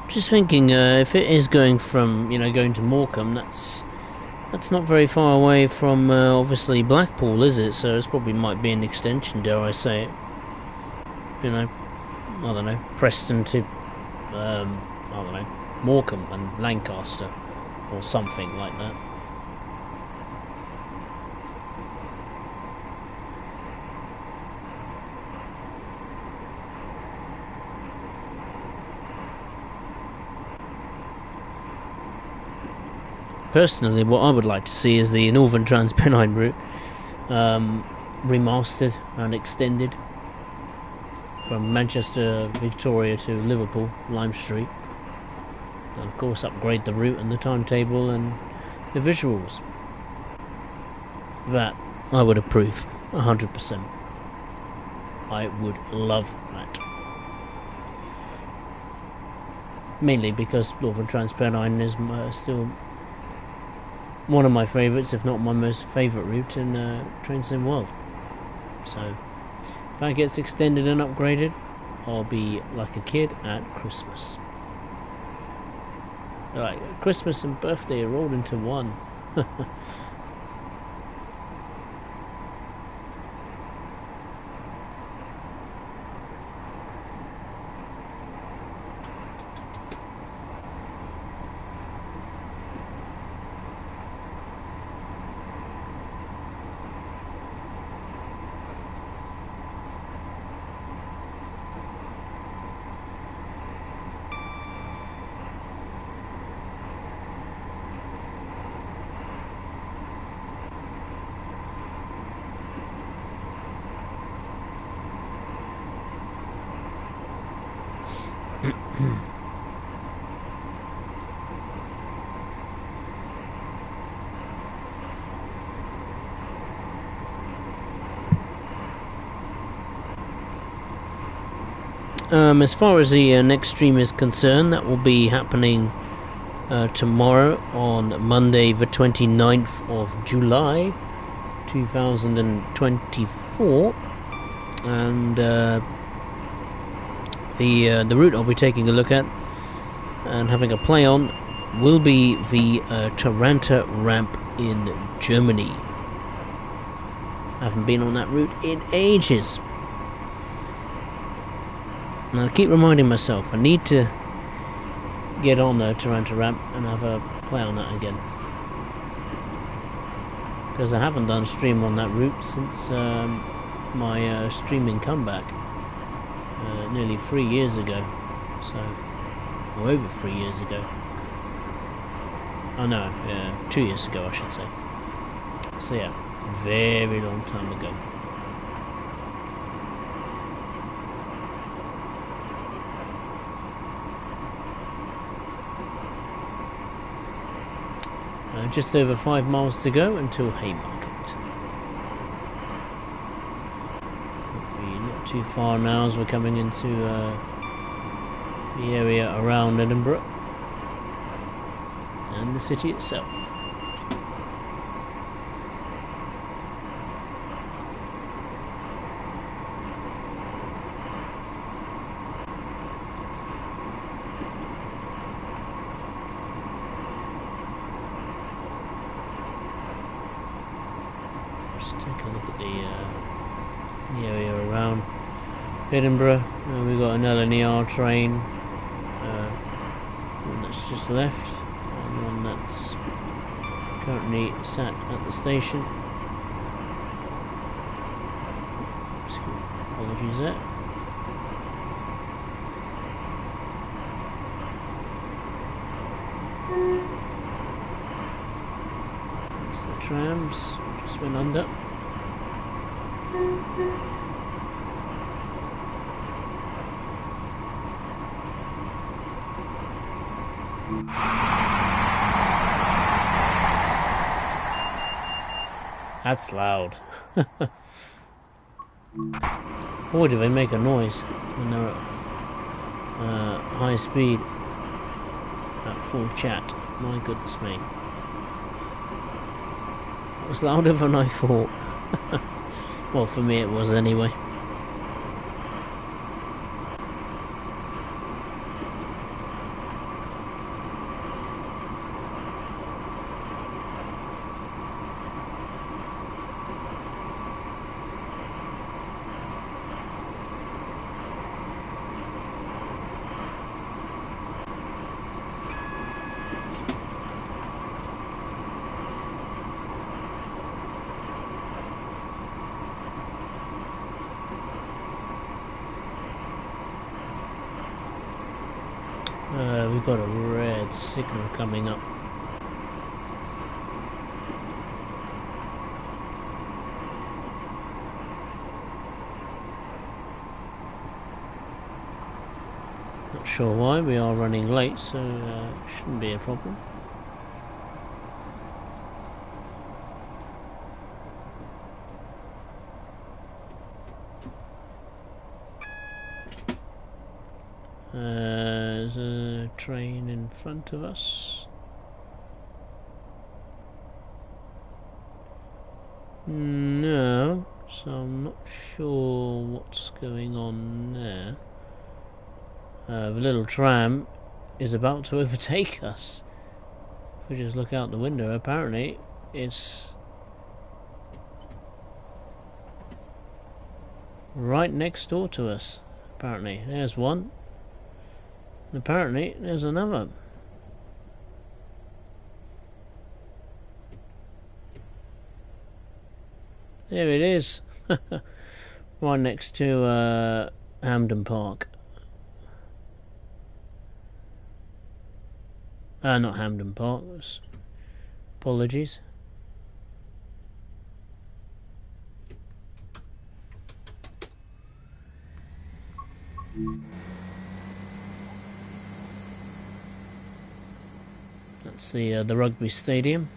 Just thinking, if it is going from, going to Morecambe, that's not very far away from obviously Blackpool, is it? So it probably might be an extension, dare I say it. I don't know, Preston to, I don't know, Morecambe and Lancaster, or something like that. personally, what I would like to see is the Northern Transpennine route remastered and extended from Manchester, Victoria to Liverpool, Lime Street. And of course upgrade the route and the timetable and the visuals. That I would approve 100%. I would love that. Mainly because Northern Transpennine is still one of my favourites, if not my most favourite route in Train Sim World. So if that gets extended and upgraded, I'll be like a kid at Christmas. Like Christmas and birthday are rolled into one. As far as the next stream is concerned, that will be happening tomorrow on Monday the 29th of July 2024, and the route I'll be taking a look at and having a play on will be the Taranta ramp in Germany. I haven't been on that route in ages. And I keep reminding myself I need to get on the Taranta ramp and have a play on that again, because I haven't done a stream on that route since my streaming comeback nearly 3 years ago, or over 3 years ago. Oh no, 2 years ago I should say. So yeah, very long time ago. Just over 5 miles to go until Haymarket. Not too far now as we're coming into the area around Edinburgh and the city itself. Just take a look at the area around Edinburgh. We've got an LNER train, one that's just left, and one that's currently sat at the station. Apologies there. That's the trams. Just went under. That's loud. Boy, do they make a noise when they're at high speed at full chat. My goodness me. It was louder than I thought. Well, for me it was anyway. We've got a red signal coming up. Not sure why. We are running late, so shouldn't be a problem. There's a train in front of us. No, so I'm not sure what's going on there. The little tram is about to overtake us. If we just look out the window, apparently it's right next door to us. Apparently, there's one. And apparently, there's another. There it is. Right next to Hampden Park. Not Hampden Park. Apologies. That's the rugby stadium.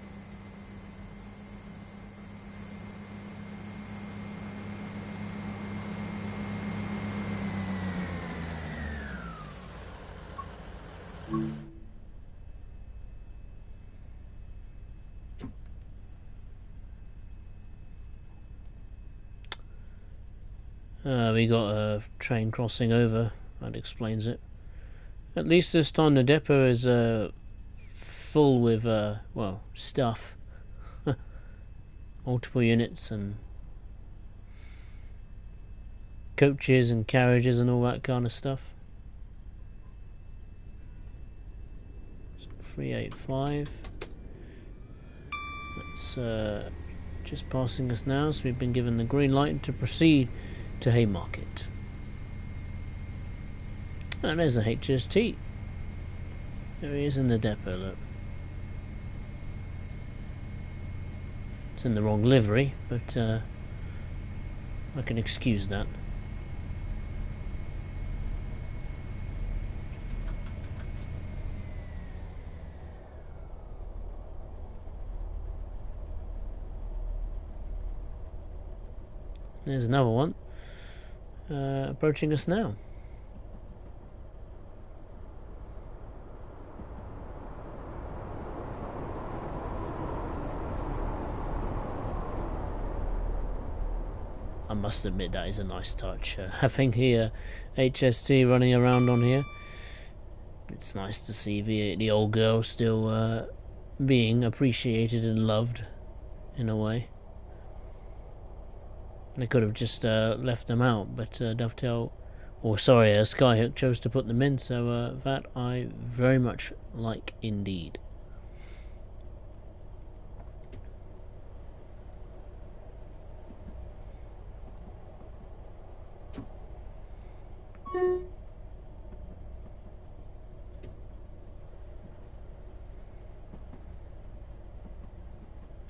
We got a train crossing over. That explains it. At least this time the depot is full with well, stuff. Multiple units and coaches and carriages and all that kind of stuff. 385. That's just passing us now, so we've been given the green light to proceed to Haymarket. And there's a HST. There he is in the depot, look. It's in the wrong livery, but I can excuse that. There's another one approaching us now. I must admit that is a nice touch, having the HST running around on here. It's nice to see the old girl still being appreciated and loved in a way. They could have just left them out, but Dovetail, or sorry, Skyhook chose to put them in, so that I very much like indeed.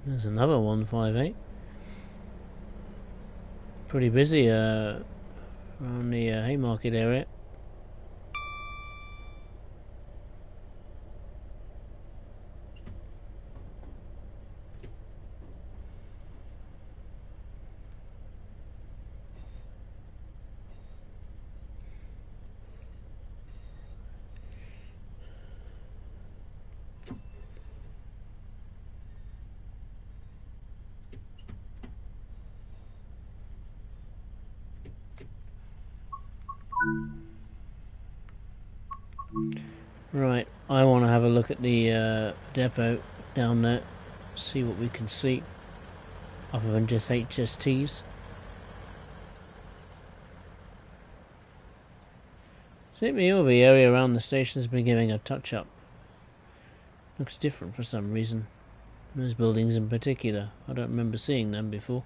There's another 158. Pretty busy around the Haymarket area. Right, I want to have a look at the depot down there, see what we can see, other than just HSTs. Seems to me all the area around the station has been giving a touch-up. Looks different for some reason. Those buildings in particular, I don't remember seeing them before.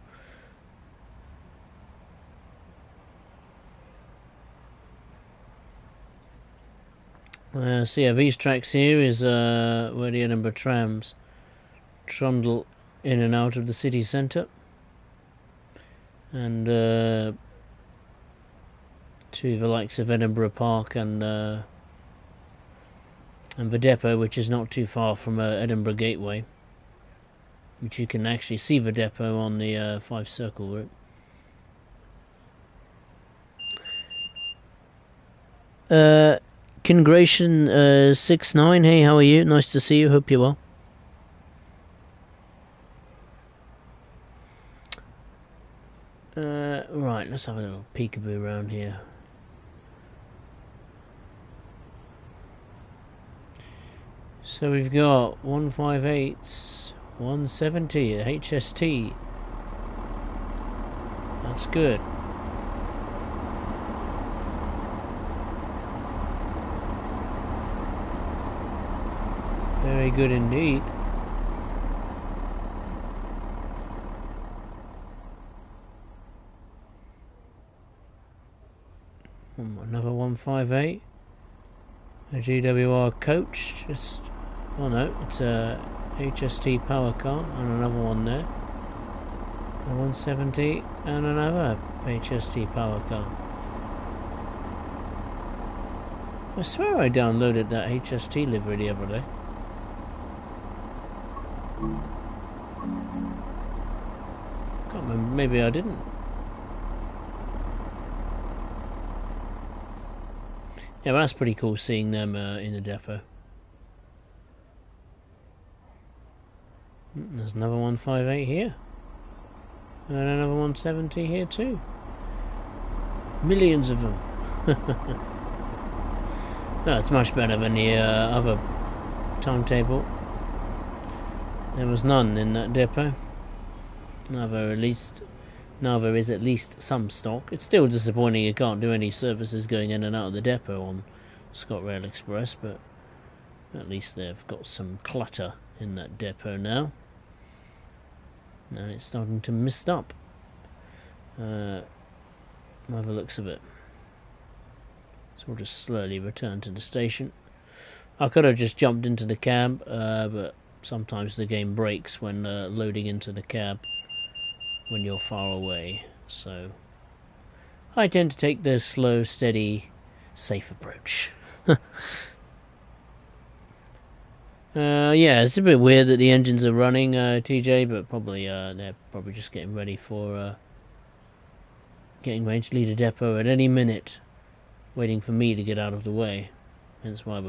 So yeah, these tracks here is where the Edinburgh trams trundle in and out of the city centre, and to the likes of Edinburgh Park and and the depot, which is not too far from Edinburgh Gateway, which you can actually see the depot on the 5 Circle route. Congration 69, hey, how are you? Nice to see you, hope you're well. Right, let's have a little peekaboo around here. So we've got 158s, 170 at HST. That's good. Very good indeed. Another 158. A GWR coach. Just, oh no, it's a HST power car, and another one there. A 170 and another HST power car. I swear I downloaded that HST livery the other day. Can't remember, maybe I didn't. Yeah, but that's pretty cool seeing them in the depot. There's another 158 here. And another 170 here too. Millions of them. No, it's much better than the other timetable. There was none in that depot. Now there is at least some stock. It's still disappointing you can't do any services going in and out of the depot on ScotRail Express, but at least they've got some clutter in that depot now. Now it's starting to mist up. By the looks of it. So we'll just slowly return to the station. I could have just jumped into the cab, but sometimes the game breaks when loading into the cab when you're far away. So I tend to take the slow, steady, safe approach. Yeah, it's a bit weird that the engines are running, TJ, but probably they're probably just getting ready for getting ready to leave the depot at any minute, waiting for me to get out of the way. Hence why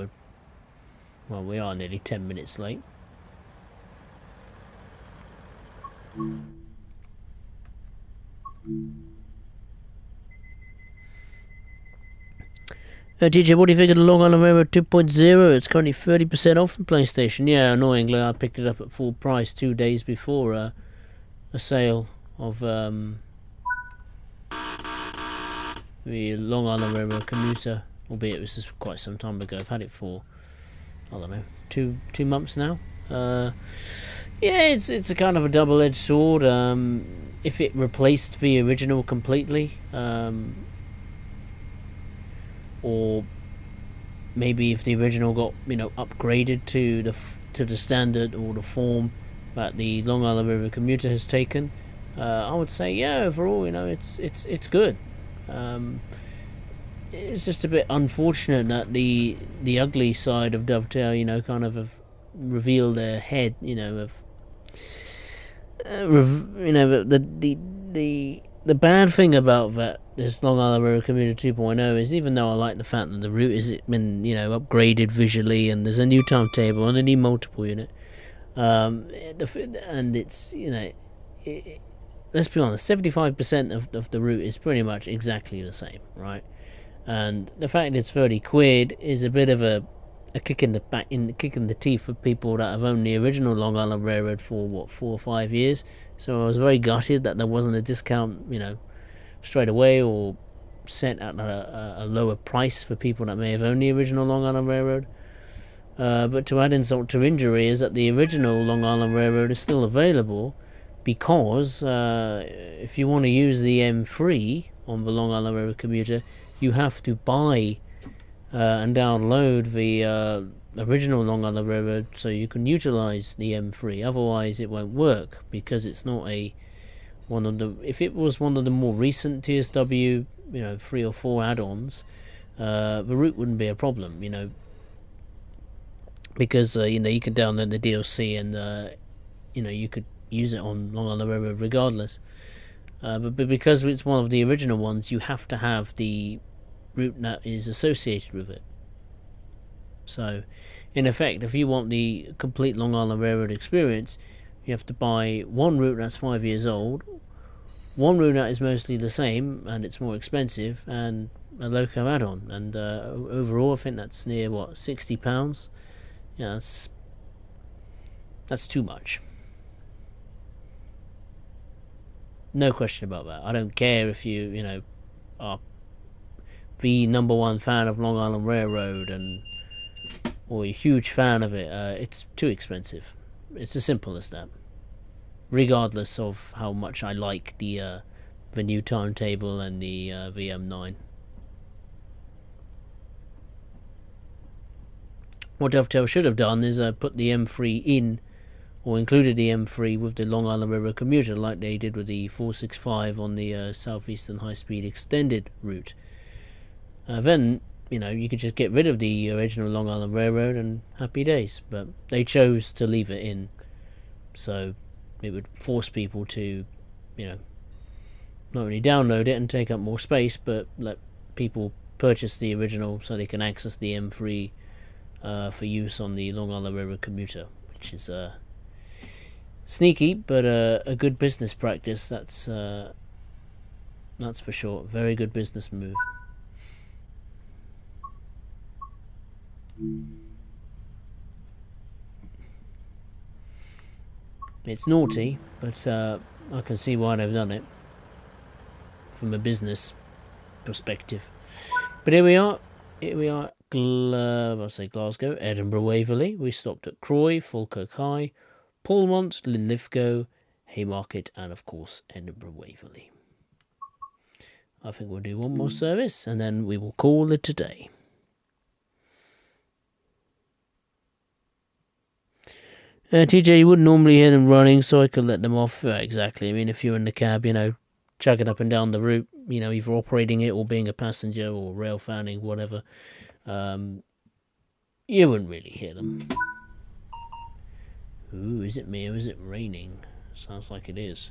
we are nearly 10 minutes late. DJ, what do you think of the Long Island Railroad 2.0? It's currently 30% off the PlayStation. Yeah, annoyingly, I picked it up at full price 2 days before a sale of the Long Island Railroad Commuter. Albeit this is quite some time ago. I've had it for, I don't know, two months now. Yeah, it's a kind of a double-edged sword. If it replaced the original completely, or maybe if the original got upgraded to the standard or the form that the Long Island River Commuter has taken, I would say yeah, overall it's good. It's just a bit unfortunate that the ugly side of Dovetail kind of have revealed their head, the bad thing about this Long Island Railroad Commuter 2.0 is, even though I like the fact that the route has been upgraded visually and there's a new timetable and a new multiple unit, and it's let's be honest, 75% of the route is pretty much exactly the same, right? And the fact it's 30 quid is a bit of a kick in the teeth for people that have owned the original Long Island Railroad for 4 or 5 years. So I was very gutted that there wasn't a discount, straight away, or set at a lower price for people that may have owned the original Long Island Railroad. But to add insult to injury is that the original Long Island Railroad is still available, because if you want to use the M3 on the Long Island Railroad Commuter, you have to buy and download the original Long Island Railroad so you can utilize the M3. Otherwise it won't work, because it's not if it was one of the more recent TSW 3 or 4 add-ons, the route wouldn't be a problem. because you know, you can download the DLC and you know, you could use it on Long Island Railroad regardless. But because it's one of the original ones, you have to have the route that is associated with it. So, in effect, if you want the complete Long Island Railroad experience, you have to buy one route that's 5 years old, one route that is mostly the same and it's more expensive, and a loco add-on. And overall, I think that's near what, £60. Yeah, that's too much. No question about that. I don't care if you know, are the number one fan of Long Island Railroad and or a huge fan of it. It's too expensive. It's as simple as that. Regardless of how much I like the new timetable and the VM9. What Dovetail should have done is put the M3 in, or included the M3 with the Long Island Railroad commuter, like they did with the 465 on the Southeastern High Speed Extended route. Then, you know, you could just get rid of the original Long Island Railroad and happy days. But they chose to leave it in, so it would force people to, you know, not only download it and take up more space, but let people purchase the original so they can access the M3 for use on the Long Island Railroad commuter, which is sneaky, but a good business practice. That's for sure. Very good business move. It's naughty, but I can see why they've done it from a business perspective. But here we are. Here we are. I'll say Glasgow, Edinburgh, Waverley. We stopped at Croy, Falkirk High, Paulmont, Linlithgow, Haymarket, and of course Edinburgh, Waverley. I think we'll do one more service, and then we will call it a day. TJ, you wouldn't normally hear them running, so I could let them off. Exactly. I mean, if you're in the cab, you know, chugging up and down the route, you know, either operating it or being a passenger or rail fanning, whatever, you wouldn't really hear them. Ooh, is it me or is it raining? Sounds like it is.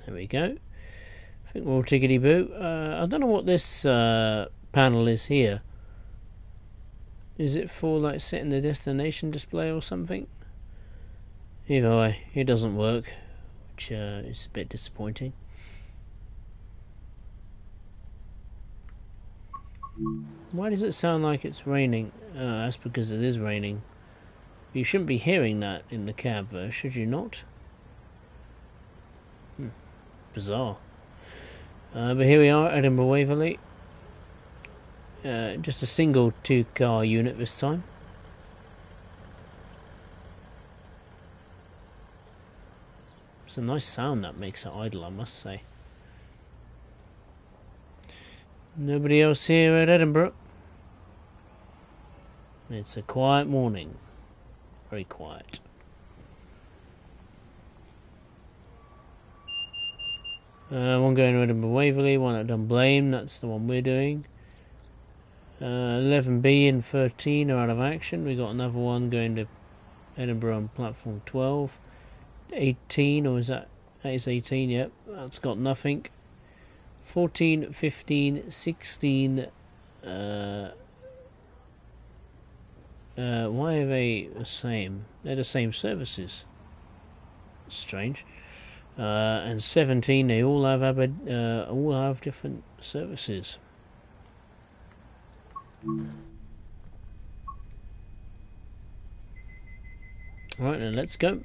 There we go. I think we're all tickety boo. I don't know what this panel is here. Is it for like setting the destination display or something? Either way, it doesn't work, which is a bit disappointing. Why does it sound like it's raining? That's because it is raining. You shouldn't be hearing that in the cab, though, should you not? Bizarre. But here we are, Edinburgh Waverley. Just a single 2-car unit this time. It's a nice sound that makes it idle, I must say. Nobody else here at Edinburgh. It's a quiet morning. Very quiet. One going to Edinburgh Waverley, one at Dunblane, that's the one we're doing. 11B and 13 are out of action. We got another one going to Edinburgh on platform 12. 18, or is that is 18? Yep, that's got nothing. 14, 15, 16. Why are they the same? They're the same services. Strange. And 17, they all have different services. Alright, then let's go.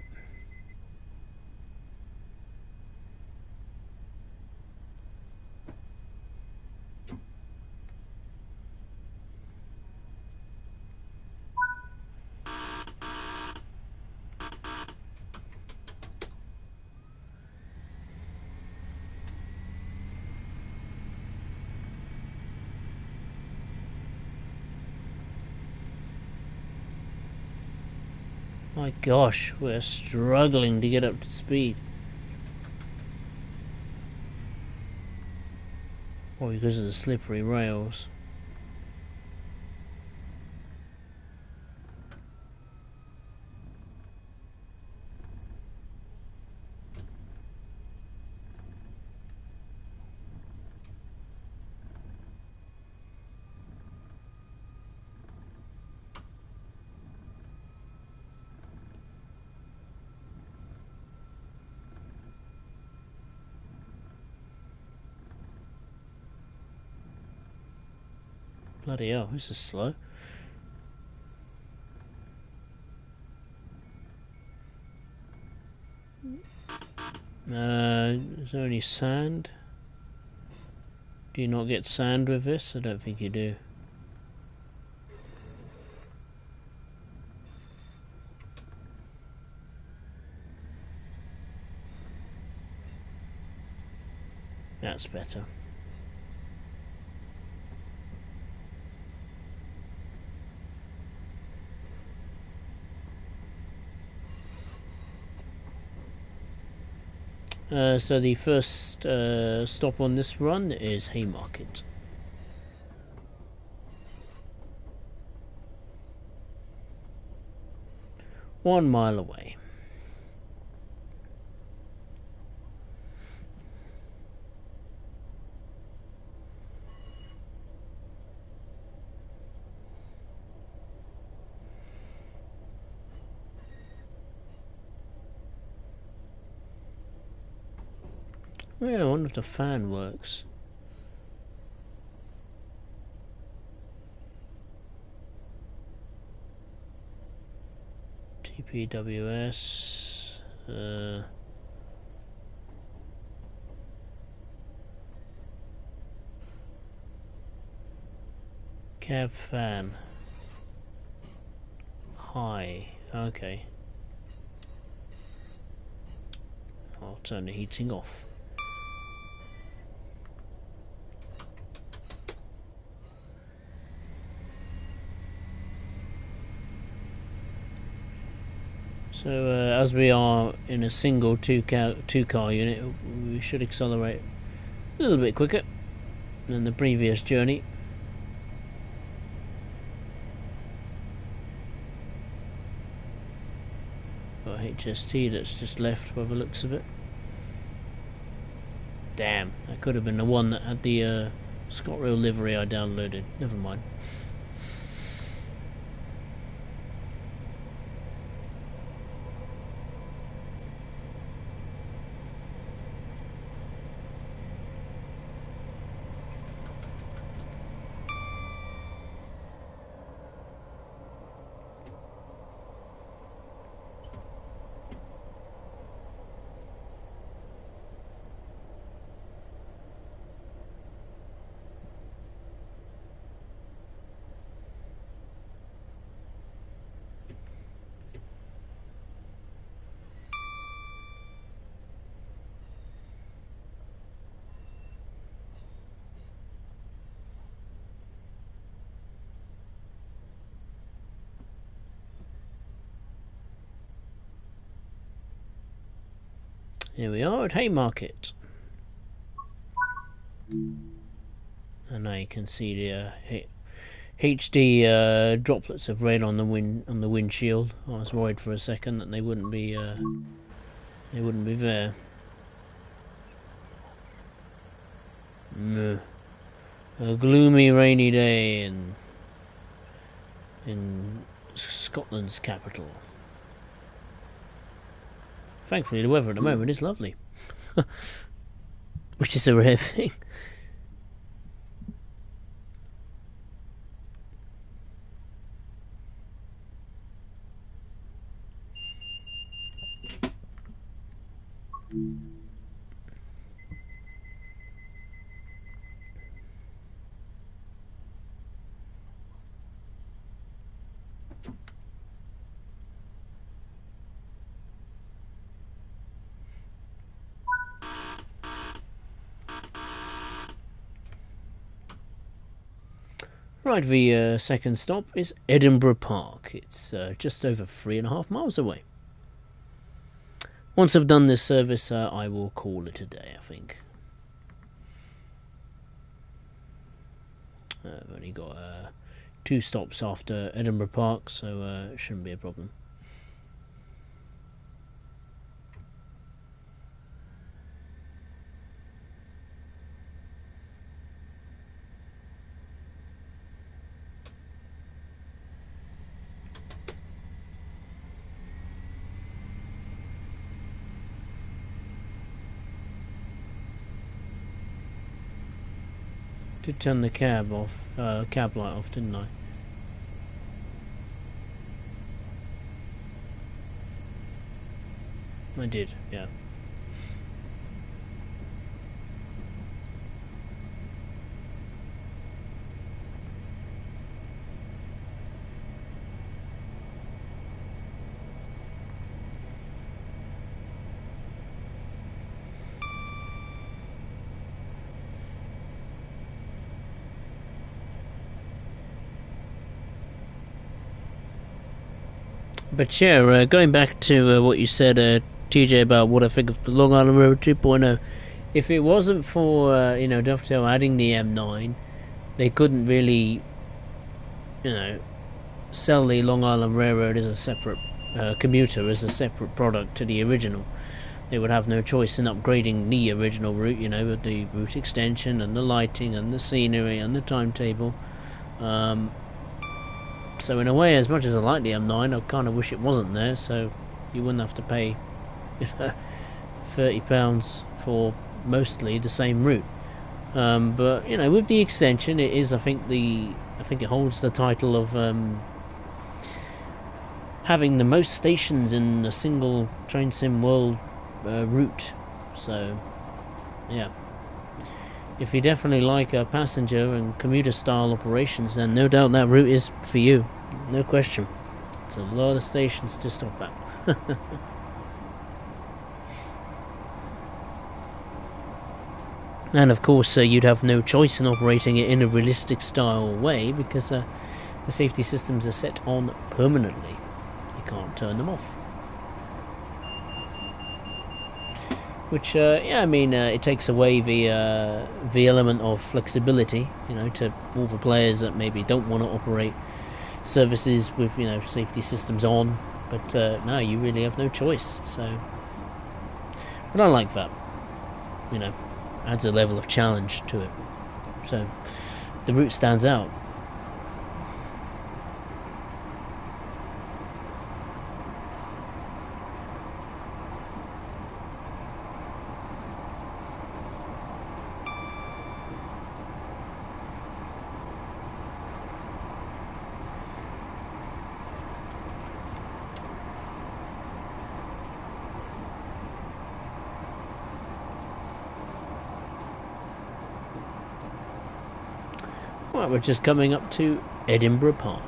My gosh, we're struggling to get up to speed. Well, because of the slippery rails. Bloody hell, this is slow. Is there any sand? Do you not get sand with this? I don't think you do. That's better. So the first stop on this run is Haymarket. One mile away. Yeah, I wonder if the fan works. TPWS. Cab fan. High. Okay. I'll turn the heating off. So as we are in a single two car unit, we should accelerate a little bit quicker than the previous journey. Got HST that's just left by the looks of it. Damn, that could have been the one that had the ScotRail livery I downloaded. Never mind. Here we are at Haymarket. And now you can see the HD droplets of red on the windshield. I was worried for a second that they wouldn't be there. A gloomy, rainy day in Scotland's capital. Thankfully, the weather at the moment is lovely, which is a rare thing. Right, the second stop is Edinburgh Park. It's just over 3.5 miles away. Once I've done this service, I will call it a day, I think. I've only got 2 stops after Edinburgh Park, so it shouldn't be a problem. Did turn the cab light off, didn't I? I did, yeah. But yeah, going back to what you said, TJ, about what I think of the Long Island Road 2.0, if it wasn't for Dovetail adding the M9, they couldn't really, sell the Long Island Railroad as a separate commuter, as a separate product to the original. They would have no choice in upgrading the original route, with the route extension and the lighting and the scenery and the timetable. So in a way, as much as I like the M9, I kind of wish it wasn't there, so you wouldn't have to pay £30 for mostly the same route. But with the extension, it is, I think it holds the title of having the most stations in a single train sim world route. So yeah, if you definitely like passenger and commuter style operations, then no doubt that route is for you, no question. It's a lot of stations to stop at. And of course you'd have no choice in operating it in a realistic style way, because the safety systems are set on permanently. You can't turn them off. Which, it takes away the element of flexibility, to all the players that maybe don't want to operate services with, safety systems on. But no, you really have no choice. So, but I like that. Adds a level of challenge to it. So the route stands out. Right, we're just coming up to Edinburgh Park.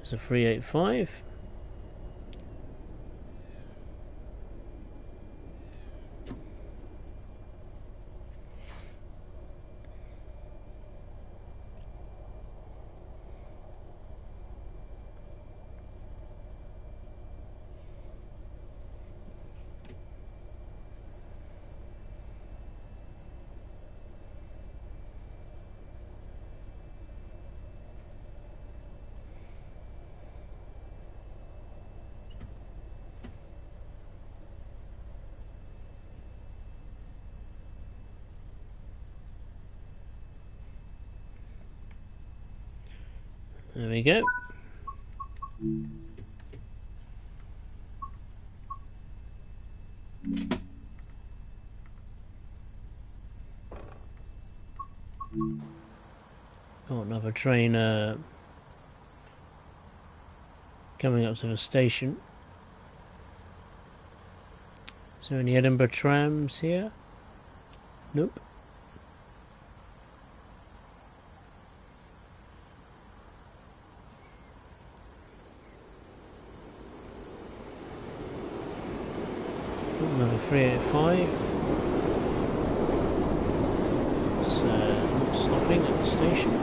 There's a 385. There we go. Oh, another train coming up to the station. Is there any Edinburgh trams here? Nope. Another 385. It's not stopping at the station.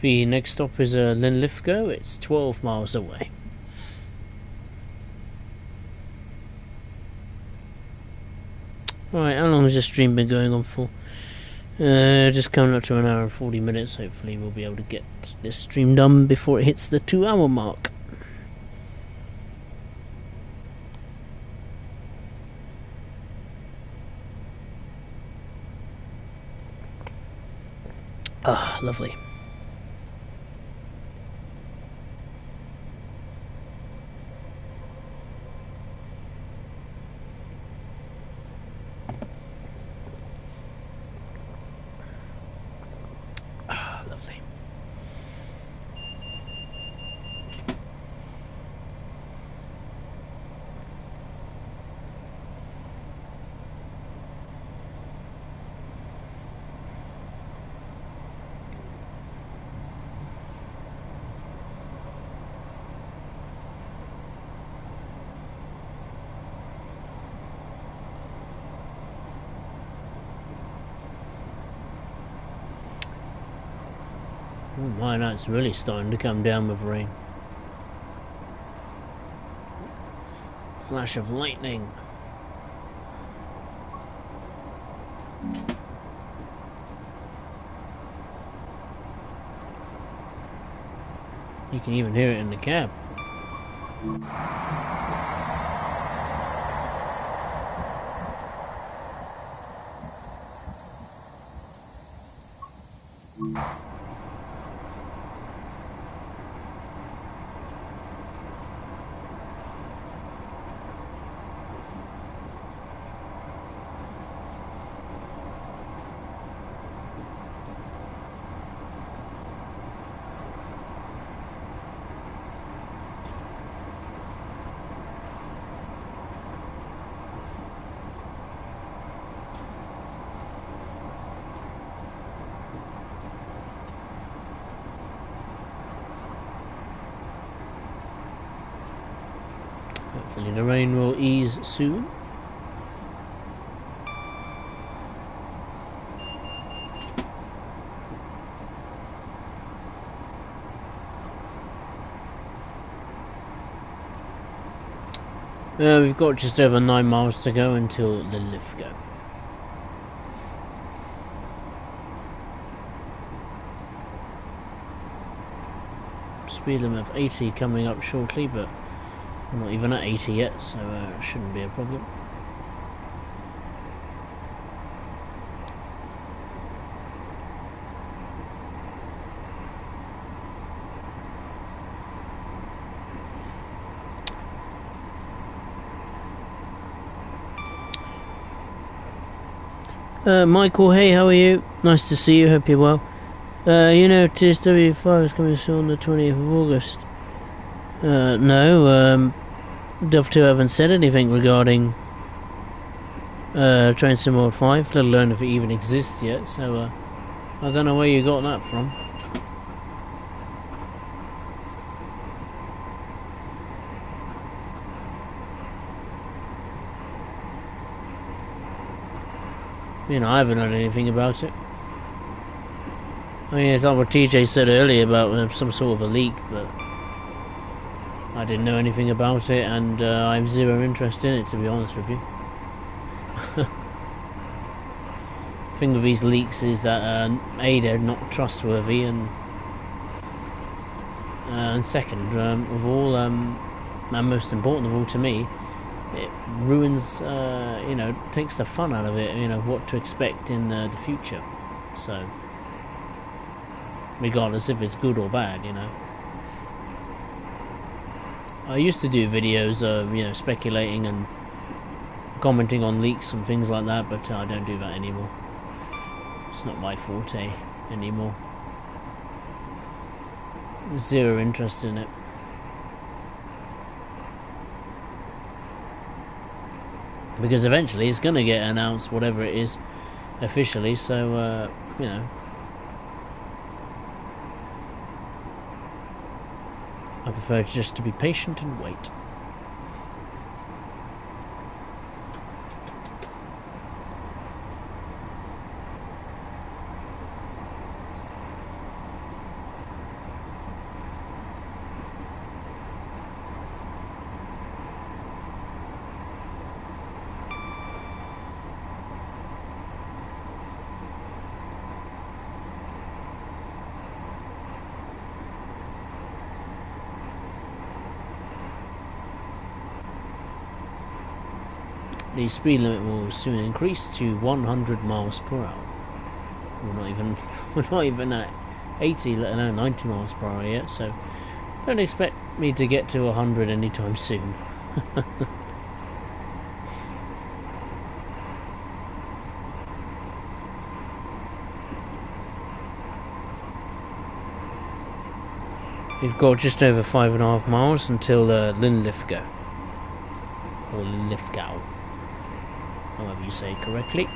The next stop is Linlithgow. It's 12 miles away. Right, how long has this stream been going on for? Just coming up to an hour and 40 minutes. Hopefully we'll be able to get this stream done before it hits the 2-hour mark. Ah, lovely. Oh my, now it's really starting to come down with rain. Flash of lightning. You can even hear it in the cab. Hopefully the rain will ease soon. We've got just over 9 miles to go until Linlithgow. Speed limit of 80 coming up shortly, but I'm not even at 80 yet, so it shouldn't be a problem. Michael, hey, how are you? Nice to see you, hope you're well. You noticed W5 is coming soon on the 20th of August. No, Dove 2 haven't said anything regarding Train Sim World 5, let alone if it even exists yet, so I don't know where you got that from. You know, I haven't heard anything about it. I mean, it's like what TJ said earlier about some sort of a leak, but I didn't know anything about it, and I have zero interest in it, to be honest with you. The thing with these leaks is that A, they're not trustworthy, and second of all, and most important of all to me, it ruins, you know, takes the fun out of it, you know, what to expect in the future. So, regardless if it's good or bad, you know. I used to do videos of, you know, speculating and commenting on leaks and things like that, but I don't do that anymore. It's not my forte anymore. Zero interest in it. Because eventually it's going to get announced, whatever it is, officially, so, you know. I prefer just to be patient and wait. The speed limit will soon increase to 100 miles per hour. We're not even at 80, let alone 90 miles per hour yet, so don't expect me to get to 100 anytime soon. We've got just over 5.5 miles until Linlithgow, or Lithgow, however you say it correctly.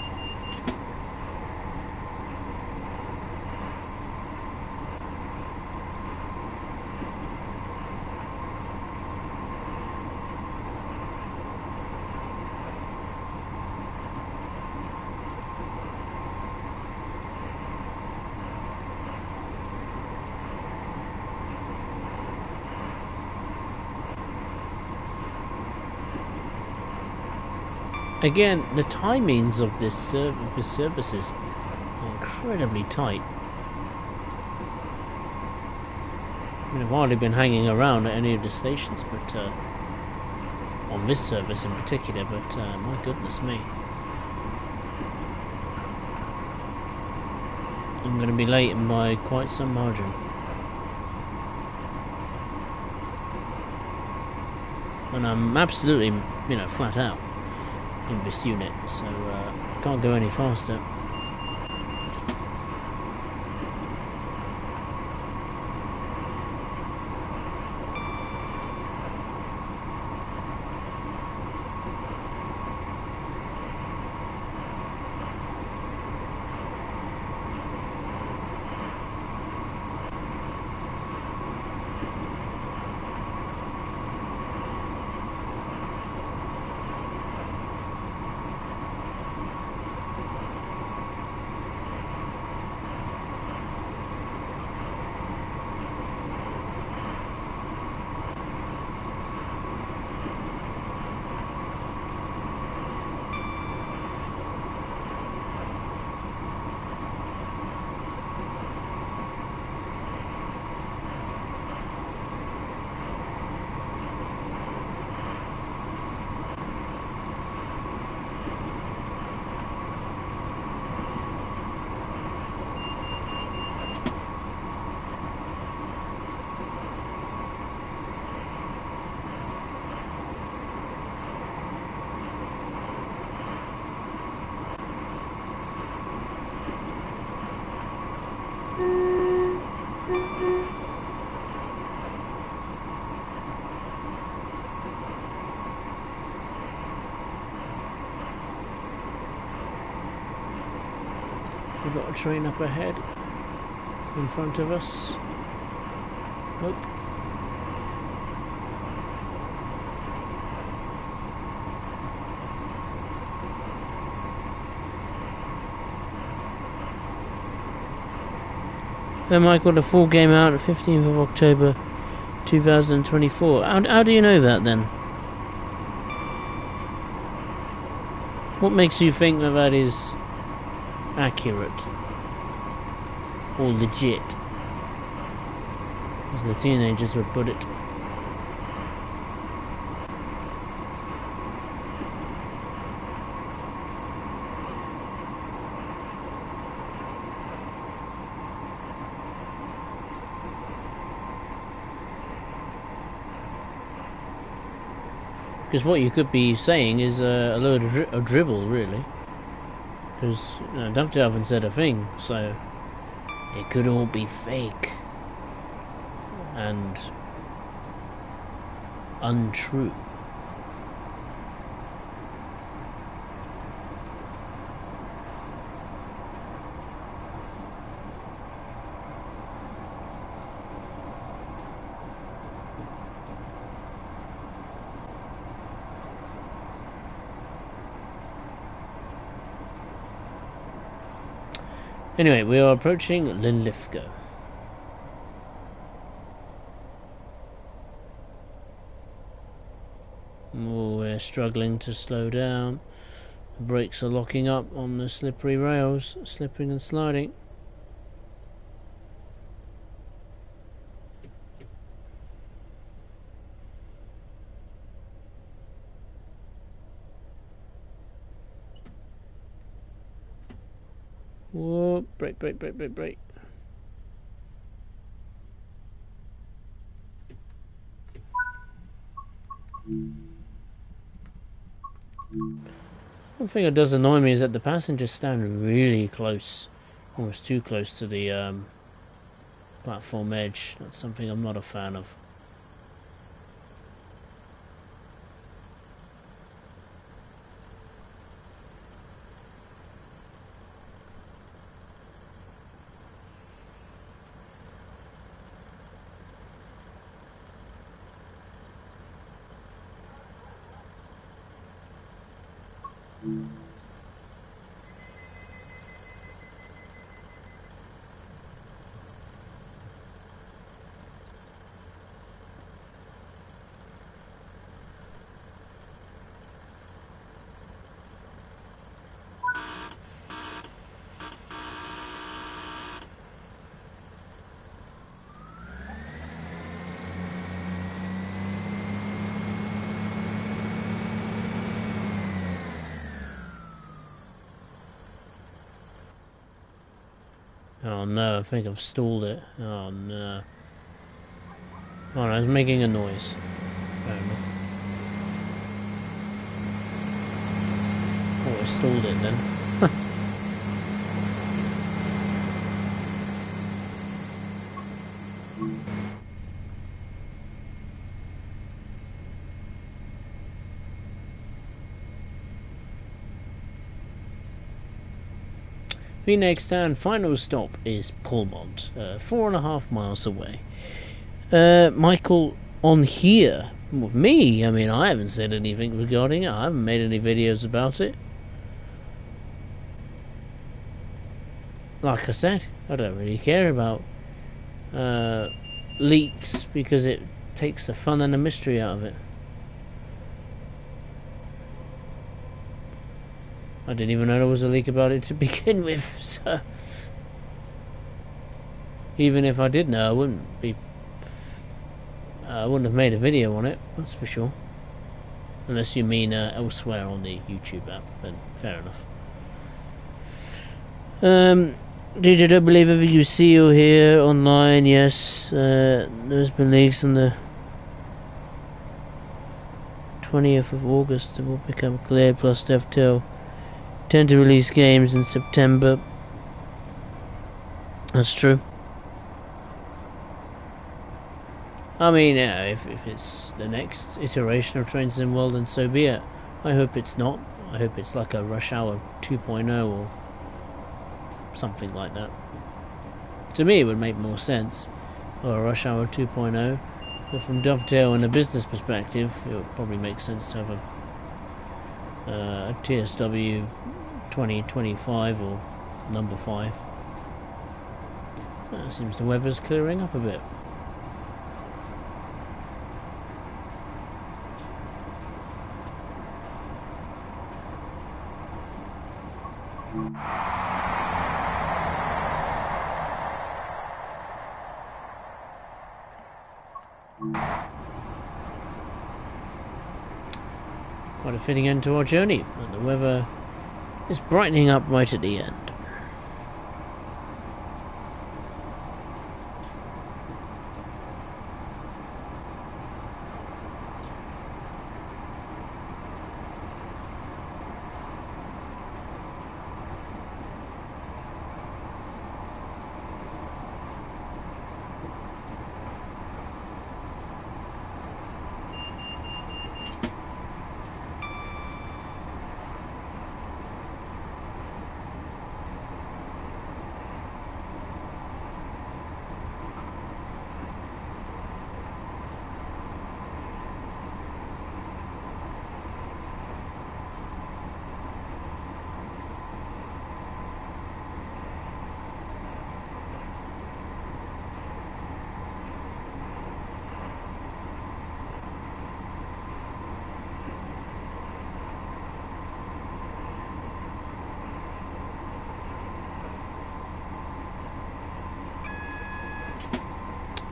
Again, the timings of this services are incredibly tight. I mean, I've hardly been hanging around at any of the stations, but on this service in particular, but my goodness me. I'm going to be late by quite some margin. And I'm absolutely, you know, flat out in this unit, so can't go any faster. We've got a train up ahead, in front of us. Nope. Then Michael, the full game out on 15th of October 2024. How do you know that then? What makes you think that that is accurate or legit, as the teenagers would put it? Because what you could be saying is a load of dribble, really. Because Dumpty haven't said a thing, so it could all be fake and untrue. Anyway, we are approaching Linlithgow. Oh, we're struggling to slow down. The brakes are locking up on the slippery rails, slipping and sliding. Whoa, brake. One thing that does annoy me is that the passengers stand really close, almost too close to the platform edge. That's something I'm not a fan of. Oh no, I think I've stalled it. Oh no. Oh no, it's making a noise. Fair enough. Oh, I stalled it then. The next and final stop is Pullmont, 4.5 miles away. Michael, on here, with me, I mean, I haven't said anything regarding it. I haven't made any videos about it. Like I said, I don't really care about leaks because it takes the fun and the mystery out of it. I didn't even know there was a leak about it to begin with, so even if I did know, I wouldn't have made a video on it, that's for sure. Unless you mean elsewhere on the YouTube app, then fair enough. Did you believe if you see or hear online? Yes, there's been leaks on the 20th of August. It will become clear. Plus DevTel tend to release games in September. That's true. I mean, yeah, if it's the next iteration of Train Sim World, then so be it. I hope it's not. I hope it's like a Rush Hour 2.0 or something like that. To me, it would make more sense. Or Rush Hour 2.0. But from Dovetail and a business perspective, it would probably make sense to have a TSW 2025 or number 5. It seems the weather's clearing up a bit. Quite a fitting end to our journey, and the weather is brightening up right at the end.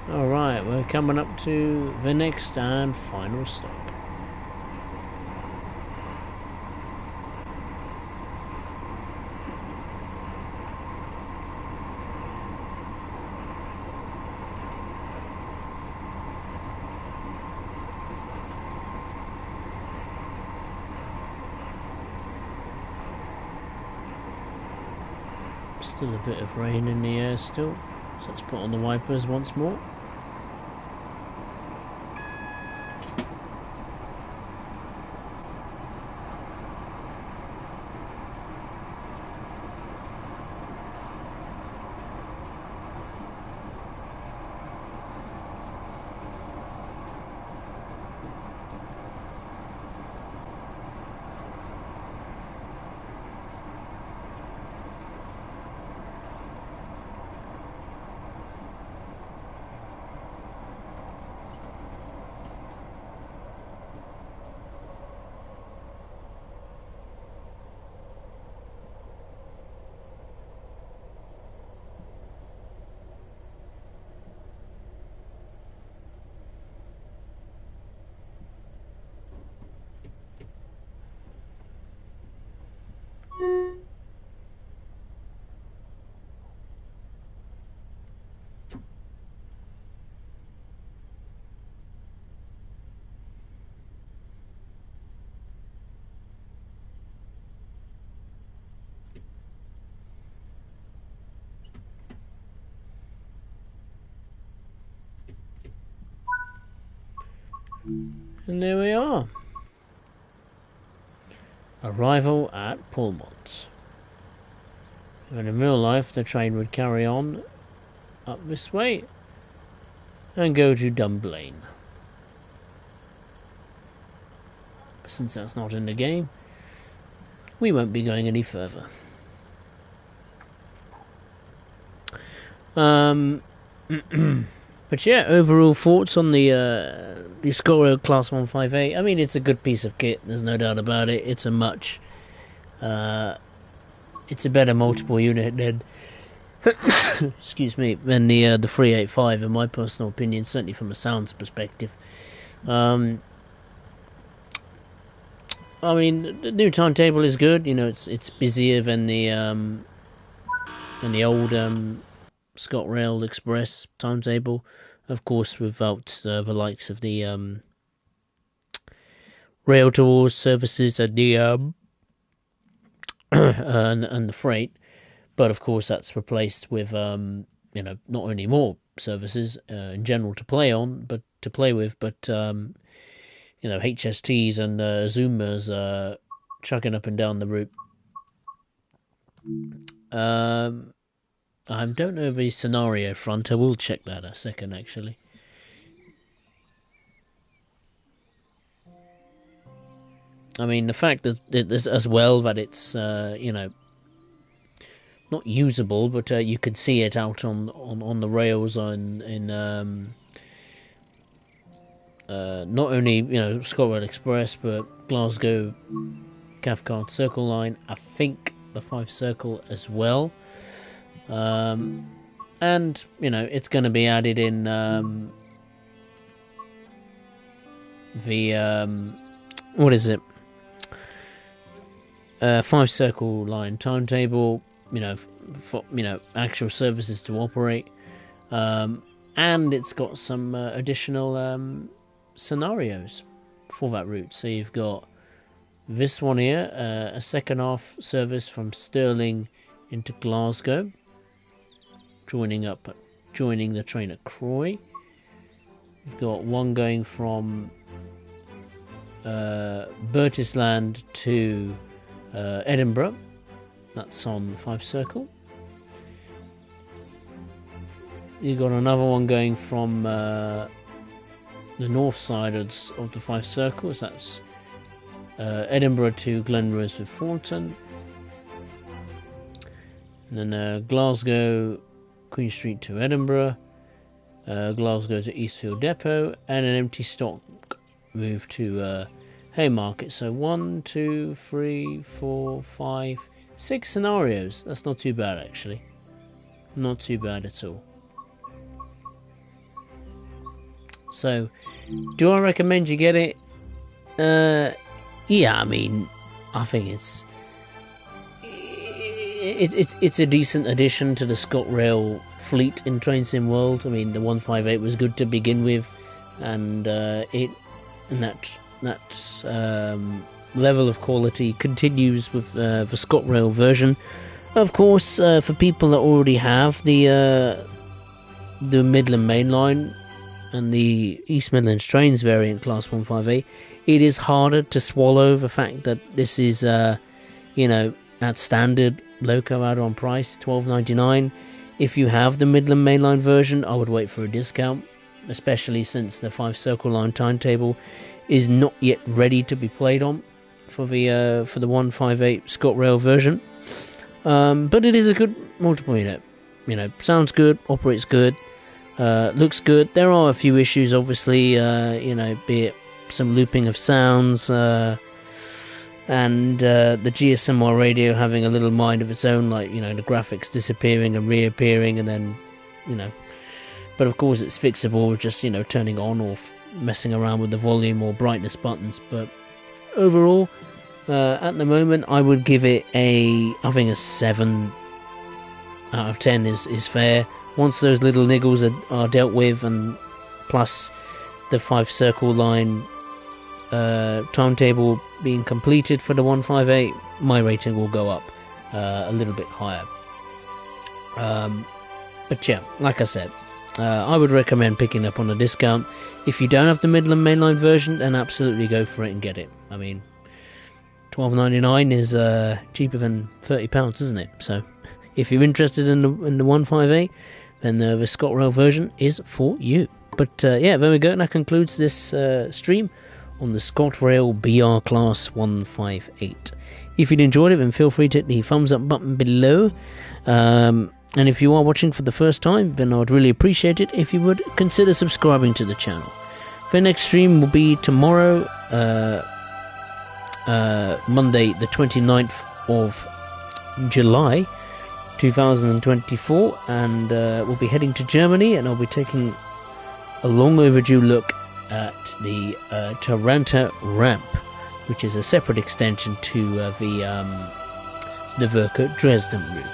Alright, we're coming up to the next and final stop. Still a bit of rain in the air still, so let's put on the wipers once more. And there we are. Arrival at Pullmont. And in real life, the train would carry on up this way and go to Dunblane. But since that's not in the game, we won't be going any further. But yeah, overall thoughts on the ScotRail Class 158. I mean, it's a good piece of kit. There's no doubt about it. It's a better multiple unit than excuse me, than the 385 in my personal opinion. Certainly from a sounds perspective. I mean, the new timetable is good. You know, it's busier than the old ScotRail Express timetable, of course, without the likes of the rail tours services and the and the freight. But of course, that's replaced with you know, not only more services in general to play with, but you know, HSTs and Zoomers chugging up and down the route. I don't know the scenario front. I will check that a second, actually. I mean, the fact that as well that it's not usable, but you can see it out on the rails in not only ScotRail Express but Glasgow Cathcart Circle line. I think the 5 Circle as well. And it's going to be added in the what is it? 5 Circle line timetable. For actual services to operate, and it's got some additional scenarios for that route. So you've got this one here, a second half service from Stirling into Glasgow, joining the train at Croy. You've got one going from Bertisland to Edinburgh. That's on 5 Circle. You've got another one going from the north side of the 5 Circles. That's Edinburgh to Glenrose with Thornton. And then Glasgow, Queen Street to Edinburgh. Glasgow to Eastfield Depot. And an empty stock move to Haymarket. So 1, 2, 3, 4, 5, 6 scenarios. That's not too bad, actually. Not too bad at all. So, do I recommend you get it? Yeah, I mean, I think it's a decent addition to the ScotRail fleet in TrainSim World. I mean, the 158 was good to begin with, and that level of quality continues with the ScotRail version. Of course, for people that already have the Midland Main Line and the East Midlands Trains variant Class 158, it is harder to swallow the fact that this is at standard loco add-on price, $12.99. If you have the Midland Main Line version, I would wait for a discount, especially since the 5 Circle line timetable is not yet ready to be played on for the 158 ScotRail version. But it is a good multiple unit. Sounds good, operates good, looks good. There are a few issues, obviously, be it some looping of sounds, and the GSMR radio having a little mind of its own, like, the graphics disappearing and reappearing, and then, but of course it's fixable with just, turning on or messing around with the volume or brightness buttons. But overall, at the moment, I would give it I think a 7 out of 10 is fair. Once those little niggles are dealt with, and plus the 5 Circle line timetable being completed for the 158, my rating will go up a little bit higher. But yeah, like I said, I would recommend picking up on a discount. If you don't have the Midland Mainline version, then absolutely go for it and get it. I mean, $12.99 is cheaper than £30, isn't it? So if you're interested in the 158, then the ScotRail version is for you. But yeah, there we go. And that concludes this stream on the ScotRail BR Class 158. If you'd enjoyed it, then feel free to hit the thumbs up button below. And if you are watching for the first time, then I would really appreciate it if you would consider subscribing to the channel. The next stream will be tomorrow, Monday the 29th of July 2024, and we'll be heading to Germany, and I'll be taking a long overdue look at the Taranta ramp, which is a separate extension to the Werke Dresden route.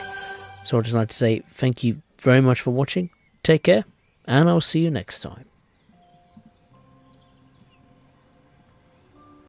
So I'd just like to say thank you very much for watching, take care, and I'll see you next time.